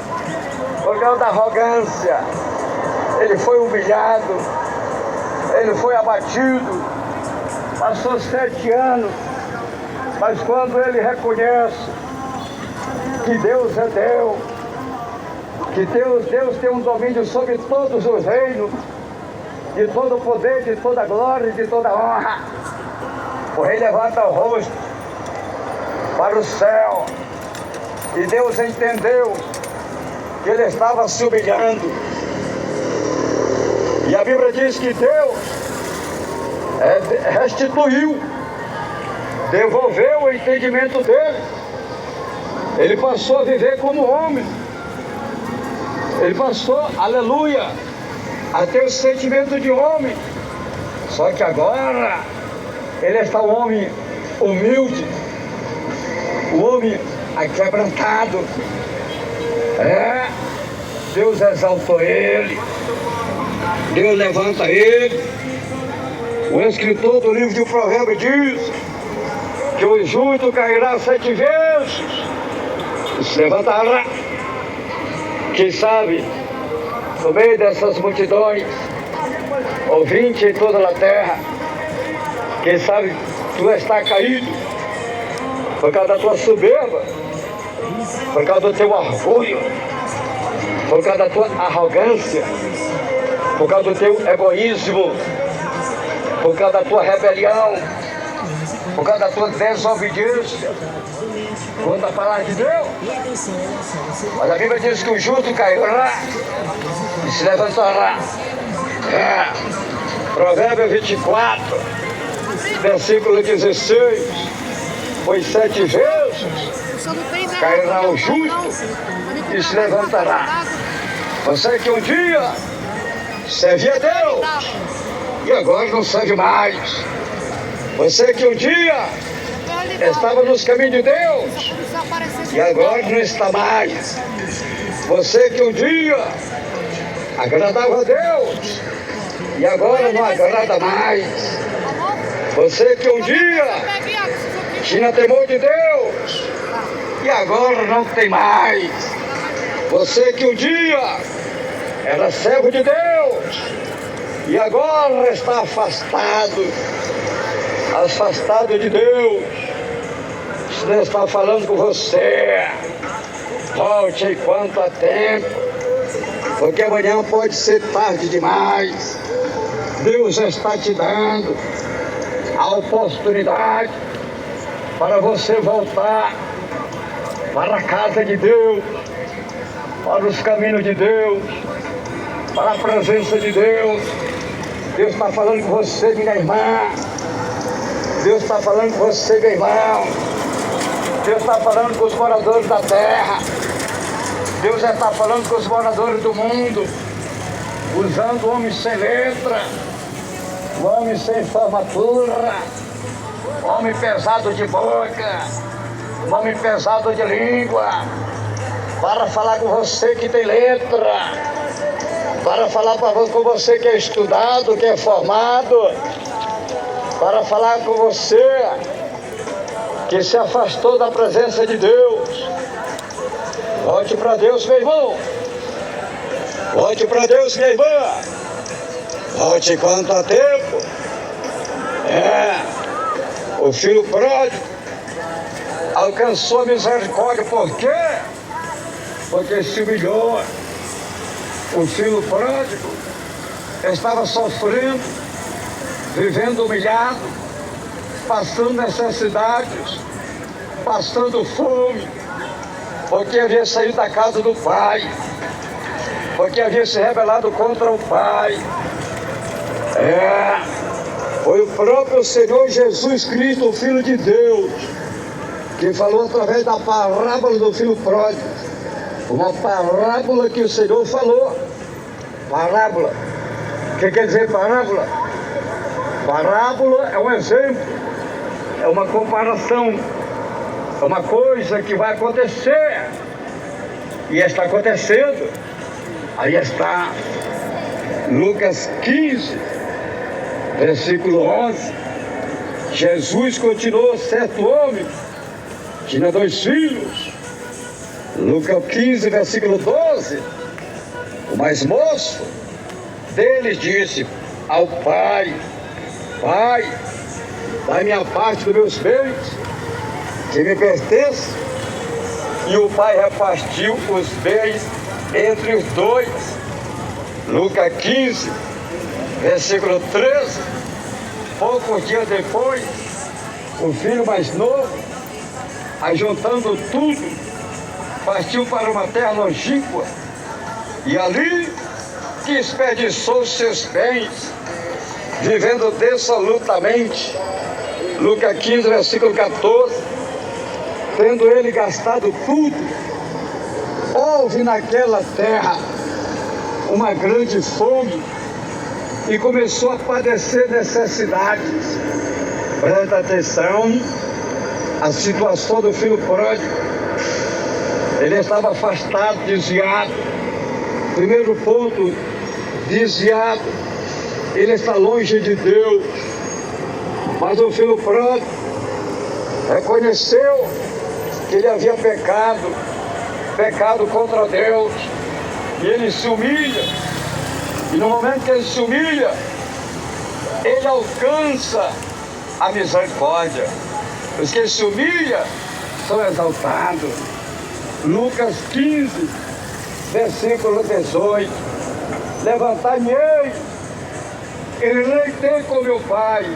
por causa da arrogância. Ele foi humilhado, ele foi abatido, passou 7 anos, mas quando ele reconhece que Deus é Deus, que Deus tem um domínio sobre todos os reinos, de todo o poder, de toda a glória, de toda a honra, o rei levanta o rosto para o céu, e Deus entendeu que ele estava se humilhando. E a Bíblia diz que Deus restituiu, devolveu o entendimento dele. Ele passou a viver como homem. Ele passou, aleluia, a ter o sentimento de homem. Só que agora ele está um homem humilde, um homem aquebrantado. Deus exaltou ele, Deus levanta ele. O escritor do livro de Provérbios diz que o justo cairá 7 vezes e se levantará. Quem sabe, no meio dessas multidões, ouvinte em toda a terra, quem sabe tu está caído por causa da tua soberba, por causa do teu orgulho, por causa da tua arrogância, por causa do teu egoísmo, por causa da tua rebelião, por causa da tua desobediência contra a palavra de Deus. Mas a Bíblia diz que o justo cairá e se levantará. Provérbios 24, versículo 16. Pois 7 vezes cairá o justo e se levantará. Você que um dia servia a Deus e agora não serve mais. Você que um dia estava nos caminhos de Deus e agora não está mais. Você que um dia agradava a Deus e agora não agrada mais. Você que um dia tinha temor de Deus e agora não tem mais. Você que um dia era servo de Deus e agora está afastado de Deus. Deus está falando com você. Volte enquanto há tempo, porque amanhã pode ser tarde demais. Deus está te dando a oportunidade para você voltar para a casa de Deus, para os caminhos de Deus, para a presença de Deus. Deus está falando com você, minha irmã. Deus está falando com você, meu irmão. Deus está falando com os moradores da terra. Deus já está falando com os moradores do mundo, usando homens sem letra, homem sem formatura, homem pesado de boca, homem pesado de língua, para falar com você que tem letra, para falar com você que é estudado, que é formado, para falar com você que se afastou da presença de Deus. Volte para Deus, meu irmão. Volte para Deus, minha irmã. Volte enquanto há tempo. O filho pródigo alcançou a misericórdia. Por quê? Porque se humilhou. O filho pródigo estava sofrendo, vivendo humilhado, passando necessidades, passando fome, porque havia saído da casa do pai, porque havia se rebelado contra o pai. Foi o próprio Senhor Jesus Cristo, o Filho de Deus, que falou através da parábola do filho pródigo. Uma parábola que o Senhor falou. Parábola. O que quer dizer parábola? Parábola é um exemplo, é uma comparação, é uma coisa que vai acontecer, e está acontecendo. Aí está Lucas 15, versículo 11. Jesus continuou: certo homem tinha 2 filhos. Lucas 15, versículo 12. O mais moço deles disse ao pai: Pai, dá-me a parte dos meus bens que me pertence. E o pai repartiu os bens entre os 2. Lucas 15, versículo 13. Poucos dias depois, o filho mais novo, ajuntando tudo, partiu para uma terra longínqua e ali desperdiçou seus bens, vivendo dissolutamente. Lucas 15, versículo 14. Tendo ele gastado tudo, houve naquela terra uma grande fome e começou a padecer necessidades. Presta atenção, a situação do filho pródigo. Ele estava afastado, desviado. Primeiro ponto, desviado. Ele está longe de Deus. Mas o filho pródigo reconheceu que ele havia pecado contra Deus. E ele se humilha. E no momento que ele se humilha, ele alcança a misericórdia. Os que se humilham são exaltados. Lucas 15, versículo 18. Levantai-me-ei, irei com meu pai.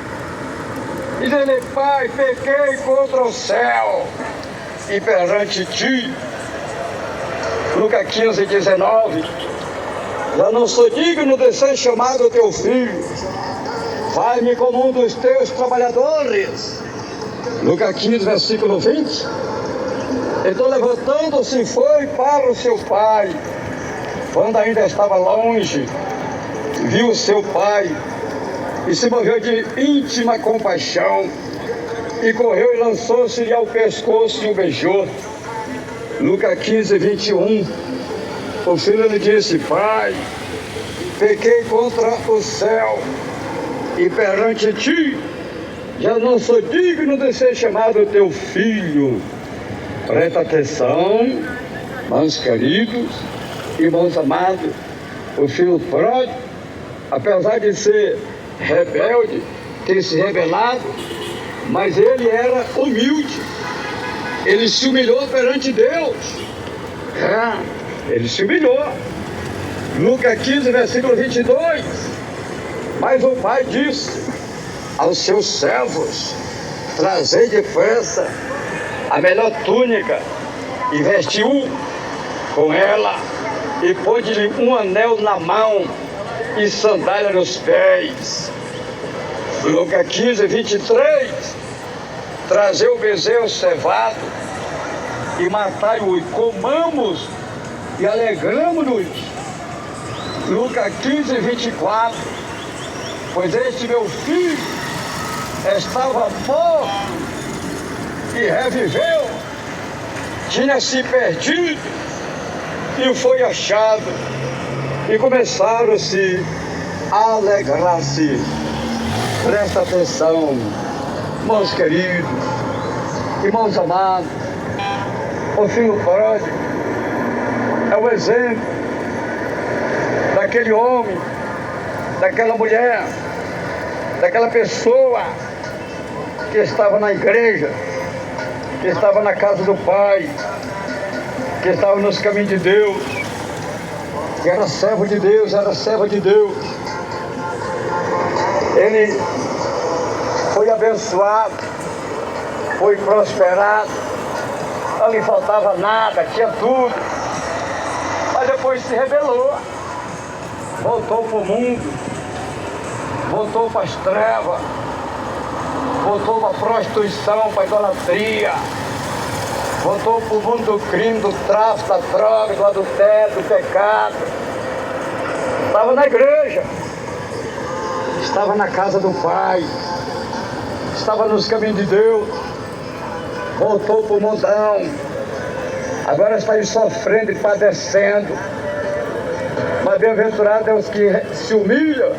E dele: Pai, pequei contra o céu e perante ti. Lucas 15, 19. Já não sou digno de ser chamado teu filho. Faz-me como um dos teus trabalhadores. Lucas 15, versículo 20. Então, levantando-se, foi para o seu pai. Quando ainda estava longe, viu o seu pai e se moveu de íntima compaixão, e correu e lançou-se-lhe ao pescoço e o beijou. Lucas 15, 21. O filho lhe disse: Pai, pequei contra o céu e perante ti, já não sou digno de ser chamado teu filho. Presta atenção, irmãos queridos, irmãos amados. O filho pródigo, apesar de ser rebelde, ter se rebelado, mas ele era humilde. Ele se humilhou perante Deus. Ele se humilhou. Lucas 15, versículo 22. Mas o pai disse aos seus servos: trazei depressa a melhor túnica e vestiu com ela, e pôs-lhe um anel na mão e sandália nos pés. Lucas 15, 23. Trazei o bezerro cevado e matai-o, e comamos e alegramos-nos. Lucas 15, 24. Pois este meu filho estava morto e reviveu, tinha se perdido e foi achado, e começaram-se a alegrar-se. Presta atenção, irmãos queridos, irmãos amados. O filho pródigo é o exemplo daquele homem, daquela mulher, daquela pessoa que estava na igreja, que estava na casa do Pai, que estava nos caminhos de Deus, que era servo de Deus, era serva de Deus. Ele foi abençoado, foi prosperado, não lhe faltava nada, tinha tudo. Mas depois se rebelou, voltou para o mundo, voltou para as trevas, voltou para a prostituição, para a idolatria, voltou para o mundo do crime, do tráfico, da droga, do adultério, do pecado. Estava na igreja, estava na casa do Pai, estava nos caminhos de Deus, voltou para o mundão, agora está aí sofrendo e padecendo. Mas bem-aventurado é os que se humilham,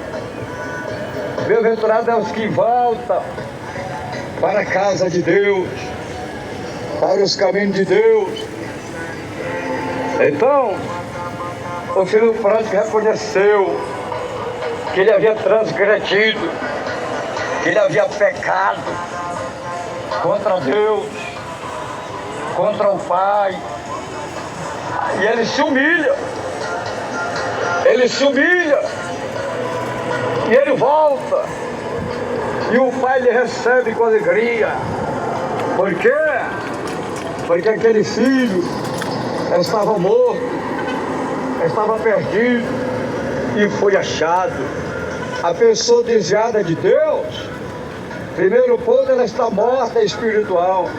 bem-aventurado é os que voltam para a casa de Deus, para os caminhos de Deus. Então, o filho pródigo reconheceu que ele havia transgredido, que ele havia pecado contra Deus, contra o Pai. E ele se humilha, e ele volta, e o Pai lhe recebe com alegria. Por quê? Porque aquele filho estava morto, estava perdido e foi achado. A pessoa desviada de Deus, primeiro ponto, ela está morta espiritual.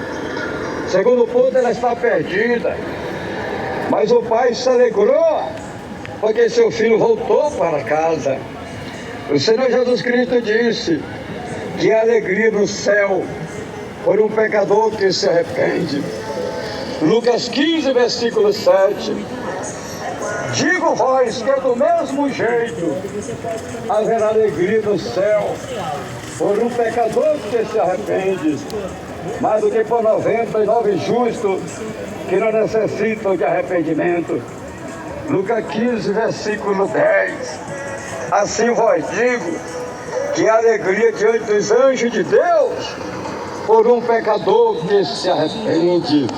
Segundo ponto, ela está perdida. Mas o pai se alegrou porque seu filho voltou para casa. O Senhor Jesus Cristo disse que há alegria no céu por um pecador que se arrepende. Lucas 15, versículo 7. Digo-vos que do mesmo jeito haverá alegria no céu por um pecador que se arrepende, mais do que por 99 justos que não necessitam de arrependimento. Lucas 15, versículo 10. Assim vos digo que há alegria diante dos anjos de Deus por um pecador que se arrepende.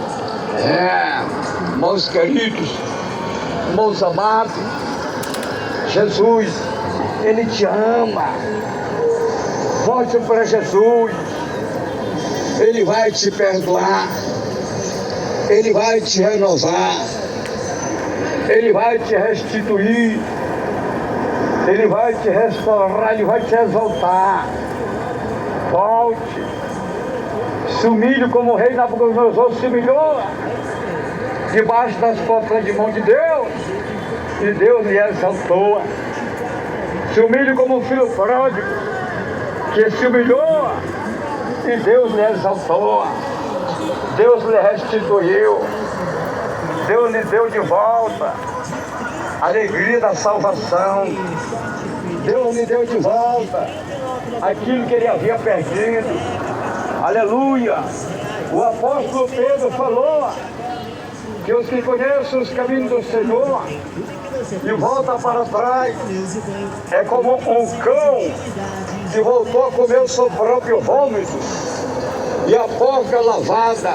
Irmãos queridos, irmãos amados, Jesus, Ele te ama. Volte para Jesus, Ele vai te perdoar, Ele vai te renovar, Ele vai te restituir, Ele vai te restaurar, Ele vai te exaltar. Volte, se humilhe como o rei Nabucodonosor se humilhou debaixo das costas de mão de Deus, e Deus lhe exaltou. Se humilhe como um filho pródigo que se humilhou e Deus lhe exaltou. Deus lhe restituiu, Deus lhe deu de volta a alegria da salvação. Deus lhe deu de volta aquilo que ele havia perdido. Aleluia! O apóstolo Pedro falou que os que conhecem os caminhos do Senhor e volta para trás é como um cão que voltou a comer o seu próprio vômito, e a porca lavada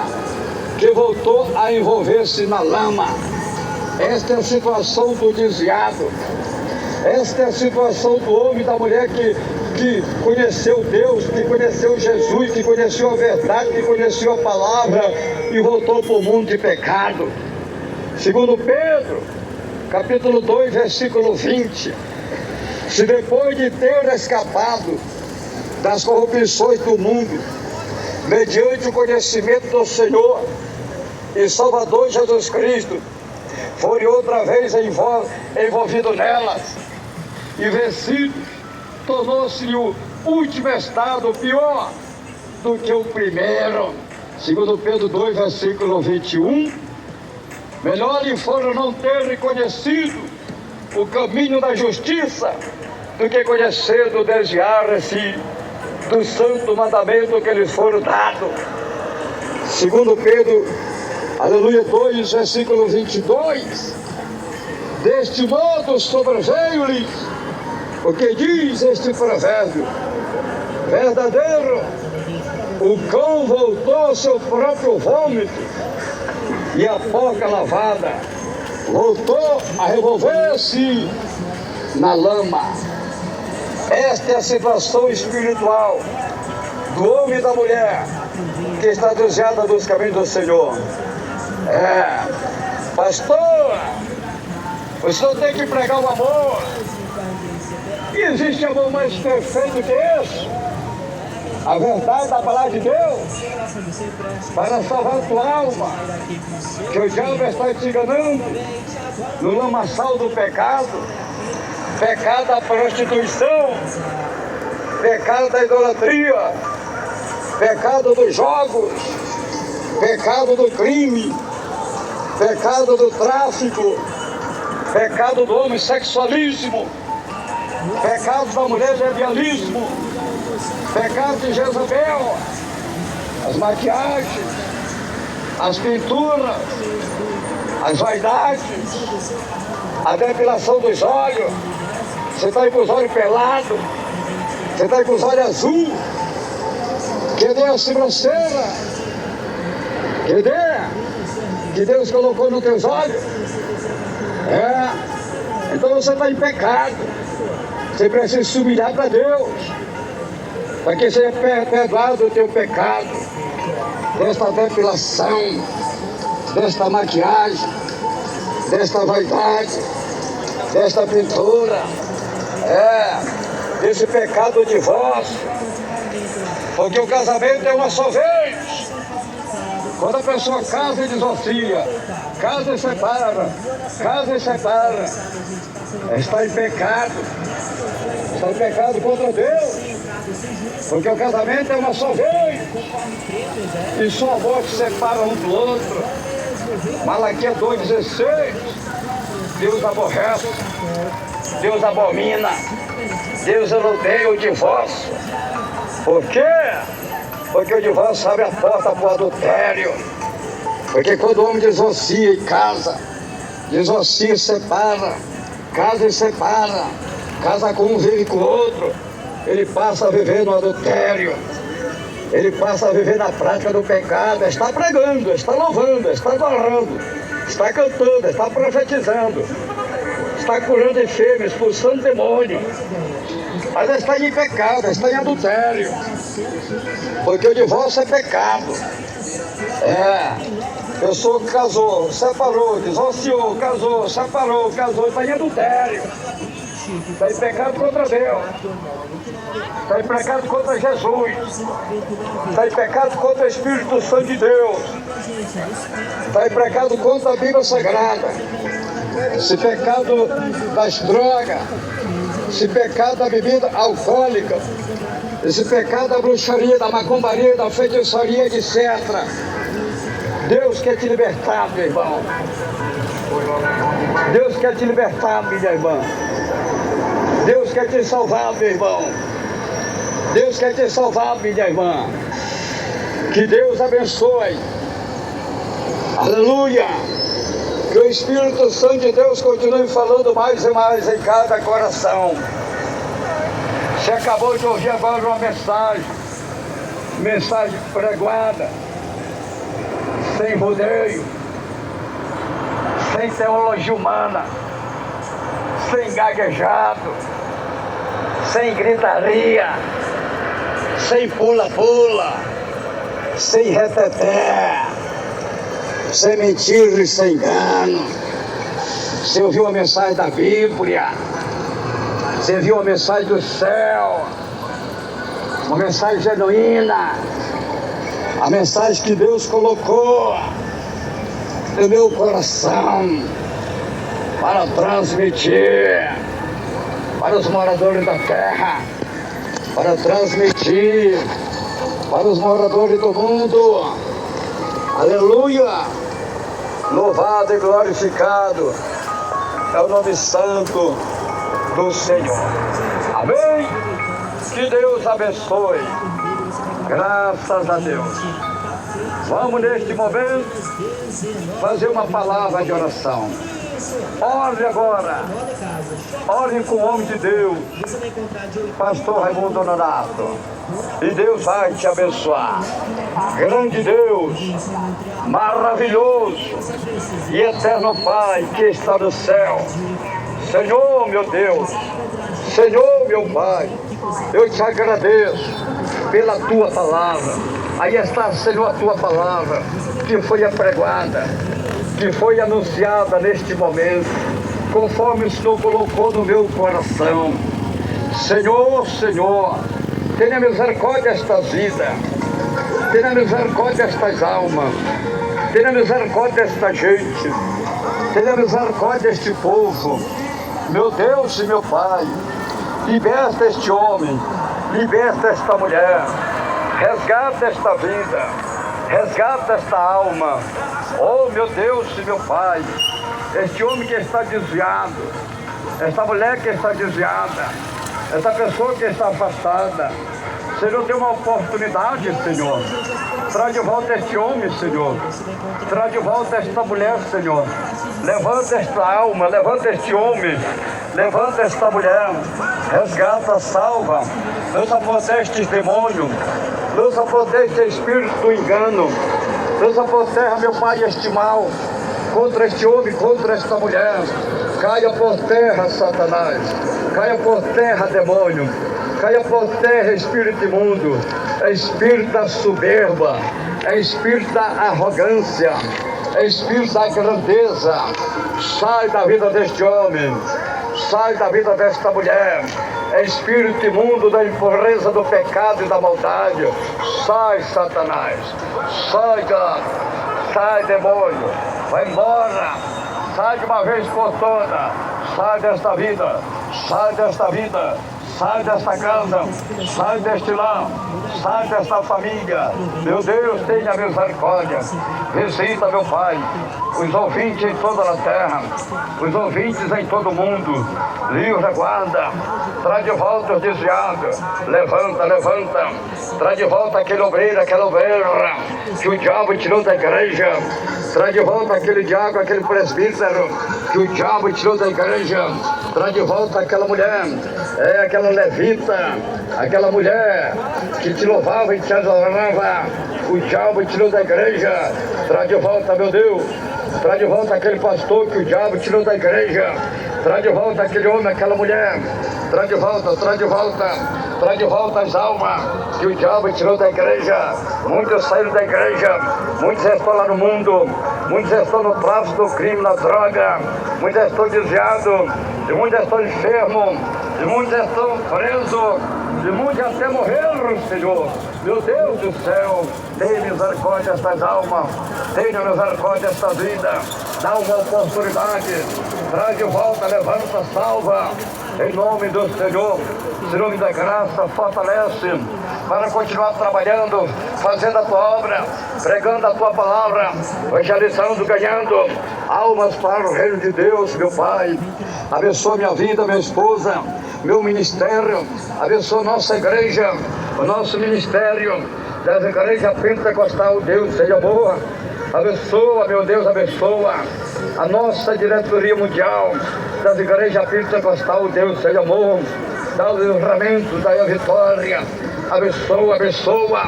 que voltou a envolver-se na lama. Esta é a situação do desviado, esta é a situação do homem e da mulher que conheceu Deus, que conheceu Jesus, que conheceu a verdade, que conheceu a palavra e voltou para o mundo de pecado. Segundo Pedro, capítulo 2, versículo 20. Se depois de ter escapado das corrupções do mundo, mediante o conhecimento do Senhor e Salvador Jesus Cristo, forem outra vez envolvido nelas e vencidos, tornou-se o último estado pior do que o primeiro. Segundo Pedro 2, versículo 21, melhor lhe foram não ter reconhecido o caminho da justiça do que conhecendo desviar-se do santo mandamento que lhes foram dado. Segundo Pedro, aleluia, 2, versículo 22, deste modo sobreveio-lhes o que diz este provérbio verdadeiro: o cão voltou ao seu próprio vômito e a porca lavada voltou a revolver-se na lama. Esta é a situação espiritual do homem e da mulher que está desviada dos caminhos do Senhor. Pastor, o senhor tem que pregar o amor. E existe amor mais perfeito que esse? A verdade da palavra de Deus para salvar a tua alma, que o diabo está te enganando no lamaçal do pecado, pecado da prostituição, pecado da idolatria, pecado dos jogos, pecado do crime, pecado do tráfico, pecado do homossexualismo, pecado da mulher lesbianismo, pecado de Jezabel, as maquiagens, as pinturas, as vaidades, a depilação dos olhos. Você está aí com os olhos pelados, você está aí com os olhos azuis, cadê a sobrancelha? Que Deus colocou nos teus olhos? Então você está em pecado. Você precisa se humilhar para Deus, para que seja perdoado o teu pecado, desta depilação, desta maquiagem, desta vaidade, desta pintura, desse pecado do divórcio, porque o casamento é uma só vez. Quando a pessoa casa e divorcia, casa e separa, está em pecado contra Deus, porque o casamento é uma só vez, e só a morte separa um do outro. Malaquias 2,16, Deus aborrece, Deus abomina, Deus odeia o divórcio. Por quê? Porque o divórcio abre a porta para o adultério. Porque quando o homem divorcia e casa, divorcia e separa, casa e separa, casa com um, vive com o outro, ele passa a viver no adultério, ele passa a viver na prática do pecado. Está pregando, está louvando, está adorando, está cantando, está profetizando, está curando enfermos, expulsando demônios, mas está em pecado, está em adultério, porque o divórcio é pecado. A pessoa que casou, separou, divorciou, casou, separou, casou, está em adultério, está em pecado contra Deus, está em pecado contra Jesus, está em pecado contra o Espírito Santo de Deus, está em pecado contra a Bíblia Sagrada. Esse pecado das drogas, esse pecado da bebida alcoólica, esse pecado da bruxaria, da macumbaria, da feitiçaria, etc. Deus quer te libertar, meu irmão. Deus quer te libertar, minha irmã. Deus quer te salvar, meu irmão. Deus quer te salvar, minha irmã. Que Deus abençoe. Aleluia. Que o Espírito Santo de Deus continue falando mais e mais em cada coração. Você acabou de ouvir agora uma mensagem pregoada, sem rodeio, sem teologia humana, sem gaguejado, sem gritaria, sem pula-pula, sem reteté, sem mentira e sem engano. Você ouviu a mensagem da Bíblia, você viu a mensagem do céu, uma mensagem genuína, a mensagem que Deus colocou no meu coração para transmitir para os moradores da terra, para transmitir para os moradores do mundo. Aleluia! Louvado e glorificado é o nome santo do Senhor. Amém? Que Deus abençoe. Graças a Deus. Vamos neste momento fazer uma palavra de oração. Ore agora. Ore com o homem de Deus, pastor Raimundo Nonato. E Deus vai te abençoar. Grande Deus, maravilhoso e eterno Pai que está no céu. Senhor, meu Deus, Senhor, meu Pai, eu te agradeço pela tua palavra. Aí está, Senhor, a tua palavra que foi apregoada. que foi anunciada neste momento, conforme o Senhor colocou no meu coração. Senhor, Senhor, tenha misericórdia destas vidas, tenha misericórdia destas almas, tenha misericórdia desta gente, tenha misericórdia deste povo. Meu Deus e meu Pai, liberta este homem, liberta esta mulher, resgata esta vida, resgata esta alma. Oh meu Deus e meu Pai, este homem que está desviado, esta mulher que está desviada, essa pessoa que está afastada, Senhor, dê uma oportunidade, Senhor. Traz de volta este homem, Senhor. Traz de volta esta mulher, Senhor. Levanta esta alma, levanta este homem, levanta esta mulher. Resgata, salva. Lança por terra estes demônios. Lança por terra este espírito do engano. Lança por terra, meu Pai, este mal. Contra este homem, contra esta mulher. Caia por terra, Satanás. Caia por terra, demônio. Caia por terra, espírito imundo. É espírito da soberba. É espírito da arrogância. É espírito da grandeza. Sai da vida deste homem. Sai da vida desta mulher. É espírito imundo da impureza, do pecado e da maldade. Sai, Satanás. Sai, God. Sai, demônio. Vai embora. Sai de uma vez por todas. Sai desta vida. Sai desta vida. Sai desta casa. Sai deste lar. Sai desta família. Meu Deus, tenha misericórdia. Visita, meu Pai, os ouvintes em toda a terra, os ouvintes em todo o mundo. Livra, guarda. Traz de volta os desviados. Levanta, levanta. Traz de volta aquele obreiro, aquela ovelha que o diabo tirou da igreja. Traz de volta aquele diabo, aquele presbítero que o diabo tirou da igreja. Traz de volta aquela mulher, aquela levita, aquela mulher que te louvava e te adorava. O diabo tirou da igreja. Traz de volta, meu Deus. Traz de volta aquele pastor que o diabo tirou da igreja. Traz de volta aquele homem, aquela mulher. Traz de volta, traz de volta. Traz de volta as almas que o diabo tirou da igreja. Muitos saíram da igreja. Muitos estão lá no mundo. Muitos estão no tráfico do crime, na droga. Muitos estão desviados. E muitos estão enfermos. E muitos estão presos. E muitos até morreram, Senhor. Meu Deus do céu, tenha misericórdia destas almas. Tenha misericórdia desta vida. Dá uma oportunidade. Traz de volta, levanta, salva. Em nome do Senhor. Senhor, me dá graça, fortalece para continuar trabalhando, fazendo a tua obra, pregando a tua palavra, evangelizando, ganhando almas para o reino de Deus, meu Pai. Abençoa minha vida, minha esposa, meu ministério. Abençoa nossa igreja, o nosso ministério das igrejas pentecostal. Deus seja boa. Abençoa, meu Deus, abençoa a nossa diretoria mundial das igrejas pentecostal. Deus seja bom. Dá o livramento, dá a vitória. Abençoa, abençoa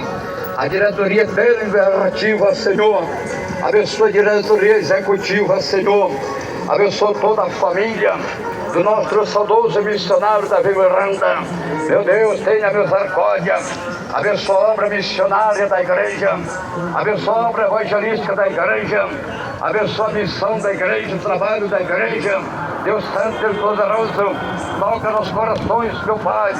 a diretoria deliberativa, Senhor. Abençoa a diretoria executiva, Senhor. Abençoa toda a família do nosso saudoso missionário Davi Miranda. Meu Deus, tenha misericórdia. Abençoa a obra missionária da igreja. Abençoa a obra evangelística da igreja. Abençoa a missão da igreja, o trabalho da igreja. Deus Santo, Deus Poderoso, toca nos corações, meu Pai.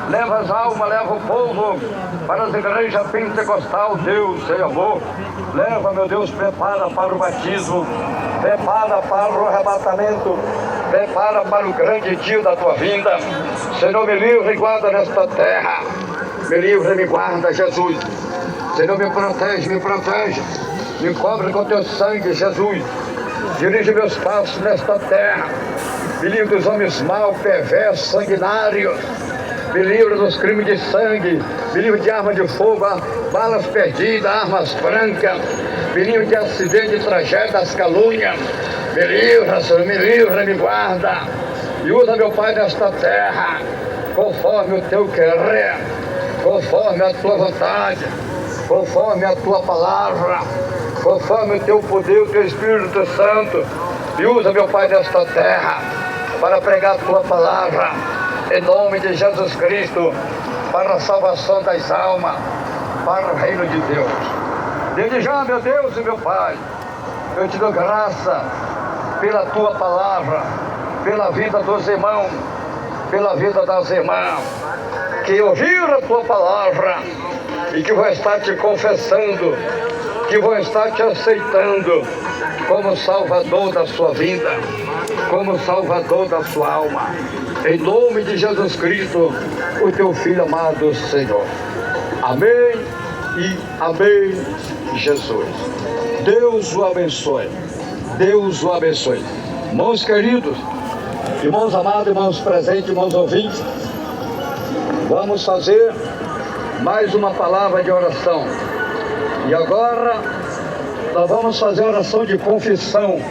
Leva as almas, leva o povo para as igrejas pentecostal. Deus, seja amor. Leva, meu Deus, prepara para o batismo. Prepara para o arrebatamento. Prepara para o grande dia da tua vinda. Senhor, me livre e guarda nesta terra. Me livre e me guarda, Jesus. Senhor, me protege, me protege. Me cobre com teu sangue, Jesus. Dirige meus passos nesta terra. Me livre dos homens maus, perversos, sanguinários. Me livre dos crimes de sangue. Me livre de armas de fogo, balas perdidas, armas brancas. Me livre de acidente, de tragédia, das calúnias. Me livra, Senhor, me livra, me guarda. E usa, meu Pai, nesta terra, conforme o teu querer, conforme a tua vontade, conforme a tua palavra, conforme o teu poder, o teu Espírito Santo. E usa, meu Pai, nesta terra para pregar a tua palavra, em nome de Jesus Cristo, para a salvação das almas, para o reino de Deus. Desde já, meu Deus e meu Pai, eu te dou graça pela tua palavra, pela vida dos irmãos, pela vida das irmãs, que ouviram a tua palavra e que vão estar te confessando, que vão estar te aceitando como Salvador da sua vida, como Salvador da sua alma. Em nome de Jesus Cristo, o teu Filho amado, Senhor. Amém e amém, Jesus. Deus o abençoe. Deus o abençoe. Irmãos queridos, irmãos amados, irmãos presentes, irmãos ouvintes, vamos fazer mais uma palavra de oração. E agora nós vamos fazer a oração de confissão.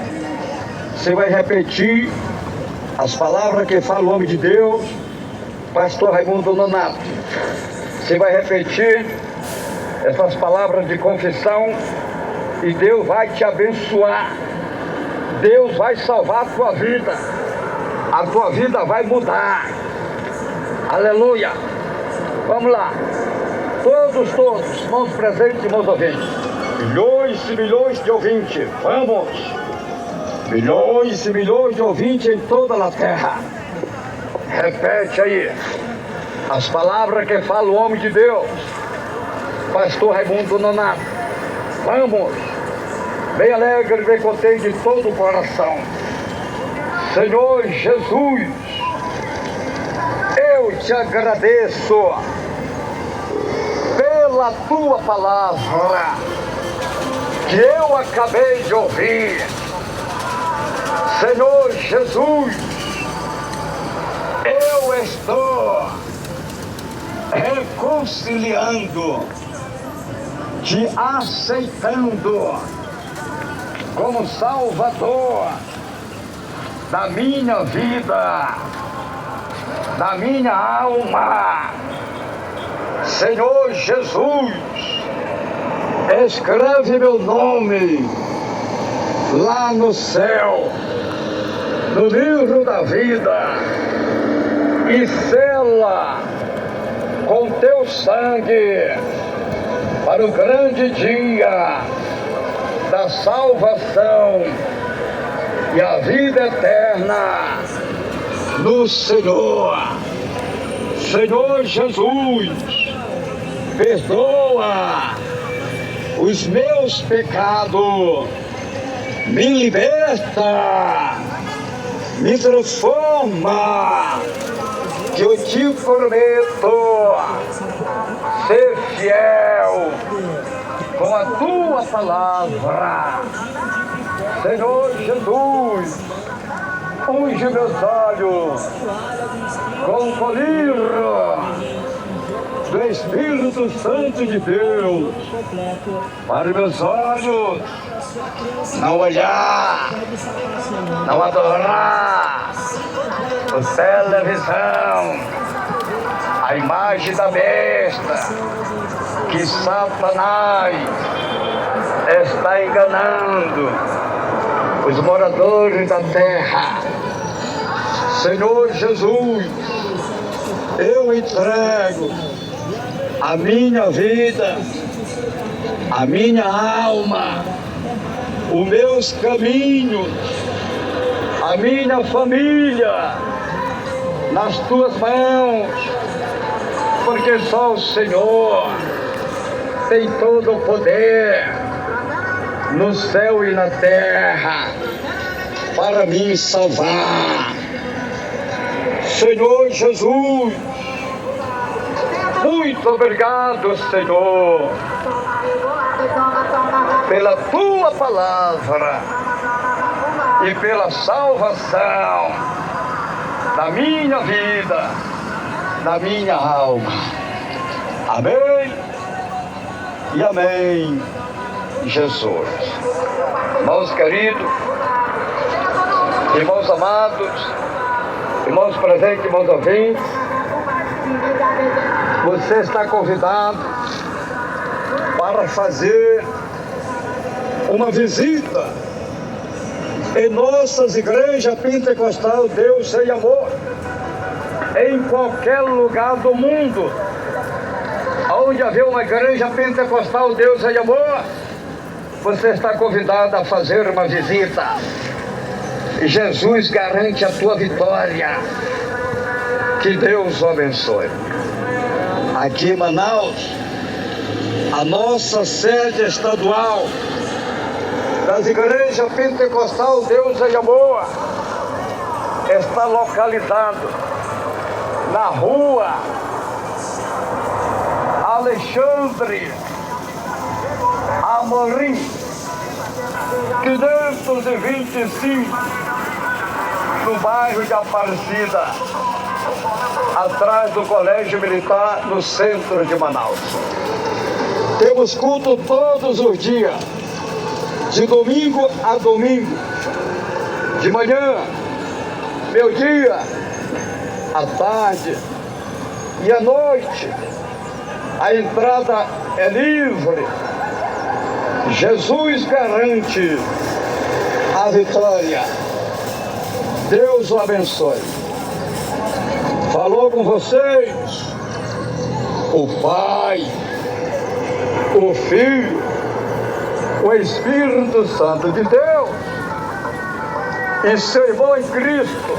Você vai repetir as palavras que fala o homem de Deus, pastor Raimundo Nonato. Você vai repetir essas palavras de confissão e Deus vai te abençoar. Deus vai salvar a tua vida. A tua vida vai mudar. Aleluia. Vamos lá. Todos, irmãos presentes, irmãos ouvintes. Milhões e milhões de ouvintes. Vamos. Milhões e milhões de ouvintes em toda a terra. Repete aí as palavras que fala o homem de Deus, pastor Raimundo Nonato. Vamos. Bem alegre, bem contente de todo o coração. Senhor Jesus, eu te agradeço pela tua palavra que eu acabei de ouvir. Senhor Jesus, eu estou reconciliando, te aceitando como Salvador da minha vida, da minha alma. Senhor Jesus, escreve meu nome lá no céu, no livro da vida, e sela com teu sangue para o grande dia da salvação e a vida eterna no Senhor. Senhor Jesus, perdoa os meus pecados, me liberta, me transforma, que eu te prometo ser fiel com a tua palavra. Senhor Jesus, unge meus olhos com o colírio do Espírito Santo de Deus, para meus olhos não olhar, não adorar por televisão a imagem da besta que Satanás está enganando os moradores da terra. Senhor Jesus, eu entrego a minha vida, a minha alma, os meus caminhos, a minha família nas tuas mãos, porque só o Senhor tem todo o poder no céu e na terra para me salvar. Senhor Jesus, muito obrigado, Senhor, pela tua palavra e pela salvação da minha vida, da minha alma. Amém e amém, Jesus. Irmãos queridos, irmãos amados, irmãos presentes, irmãos ouvintes, você está convidado para fazer uma visita em nossas igrejas pentecostal Deus e Amor, em qualquer lugar do mundo onde haver uma igreja pentecostal Deus e Amor, você está convidado a fazer uma visita. Jesus garante a tua vitória. Que Deus o abençoe. Aqui em Manaus, a nossa sede estadual das igrejas pentecostal Deus é Amor está localizado na rua Alexandre Amorim 525, no bairro de Aparecida, atrás do Colégio Militar, no centro de Manaus. Temos culto todos os dias, de domingo a domingo, de manhã, meio-dia, à tarde e à noite. A entrada é livre. Jesus garante a vitória. Deus o abençoe. Falou com vocês o Pai, o Filho, o Espírito Santo de Deus e seu irmão em Cristo,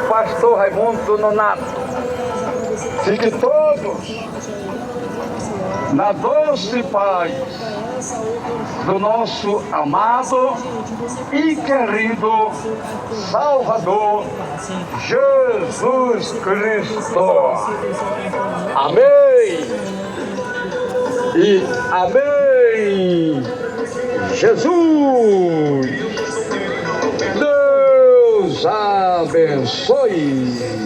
Pastor Raimundo Nonato. Fiquem todos na doce paz do nosso amado e querido Salvador Jesus Cristo. Amém e amém. Jesus, Deus abençoe.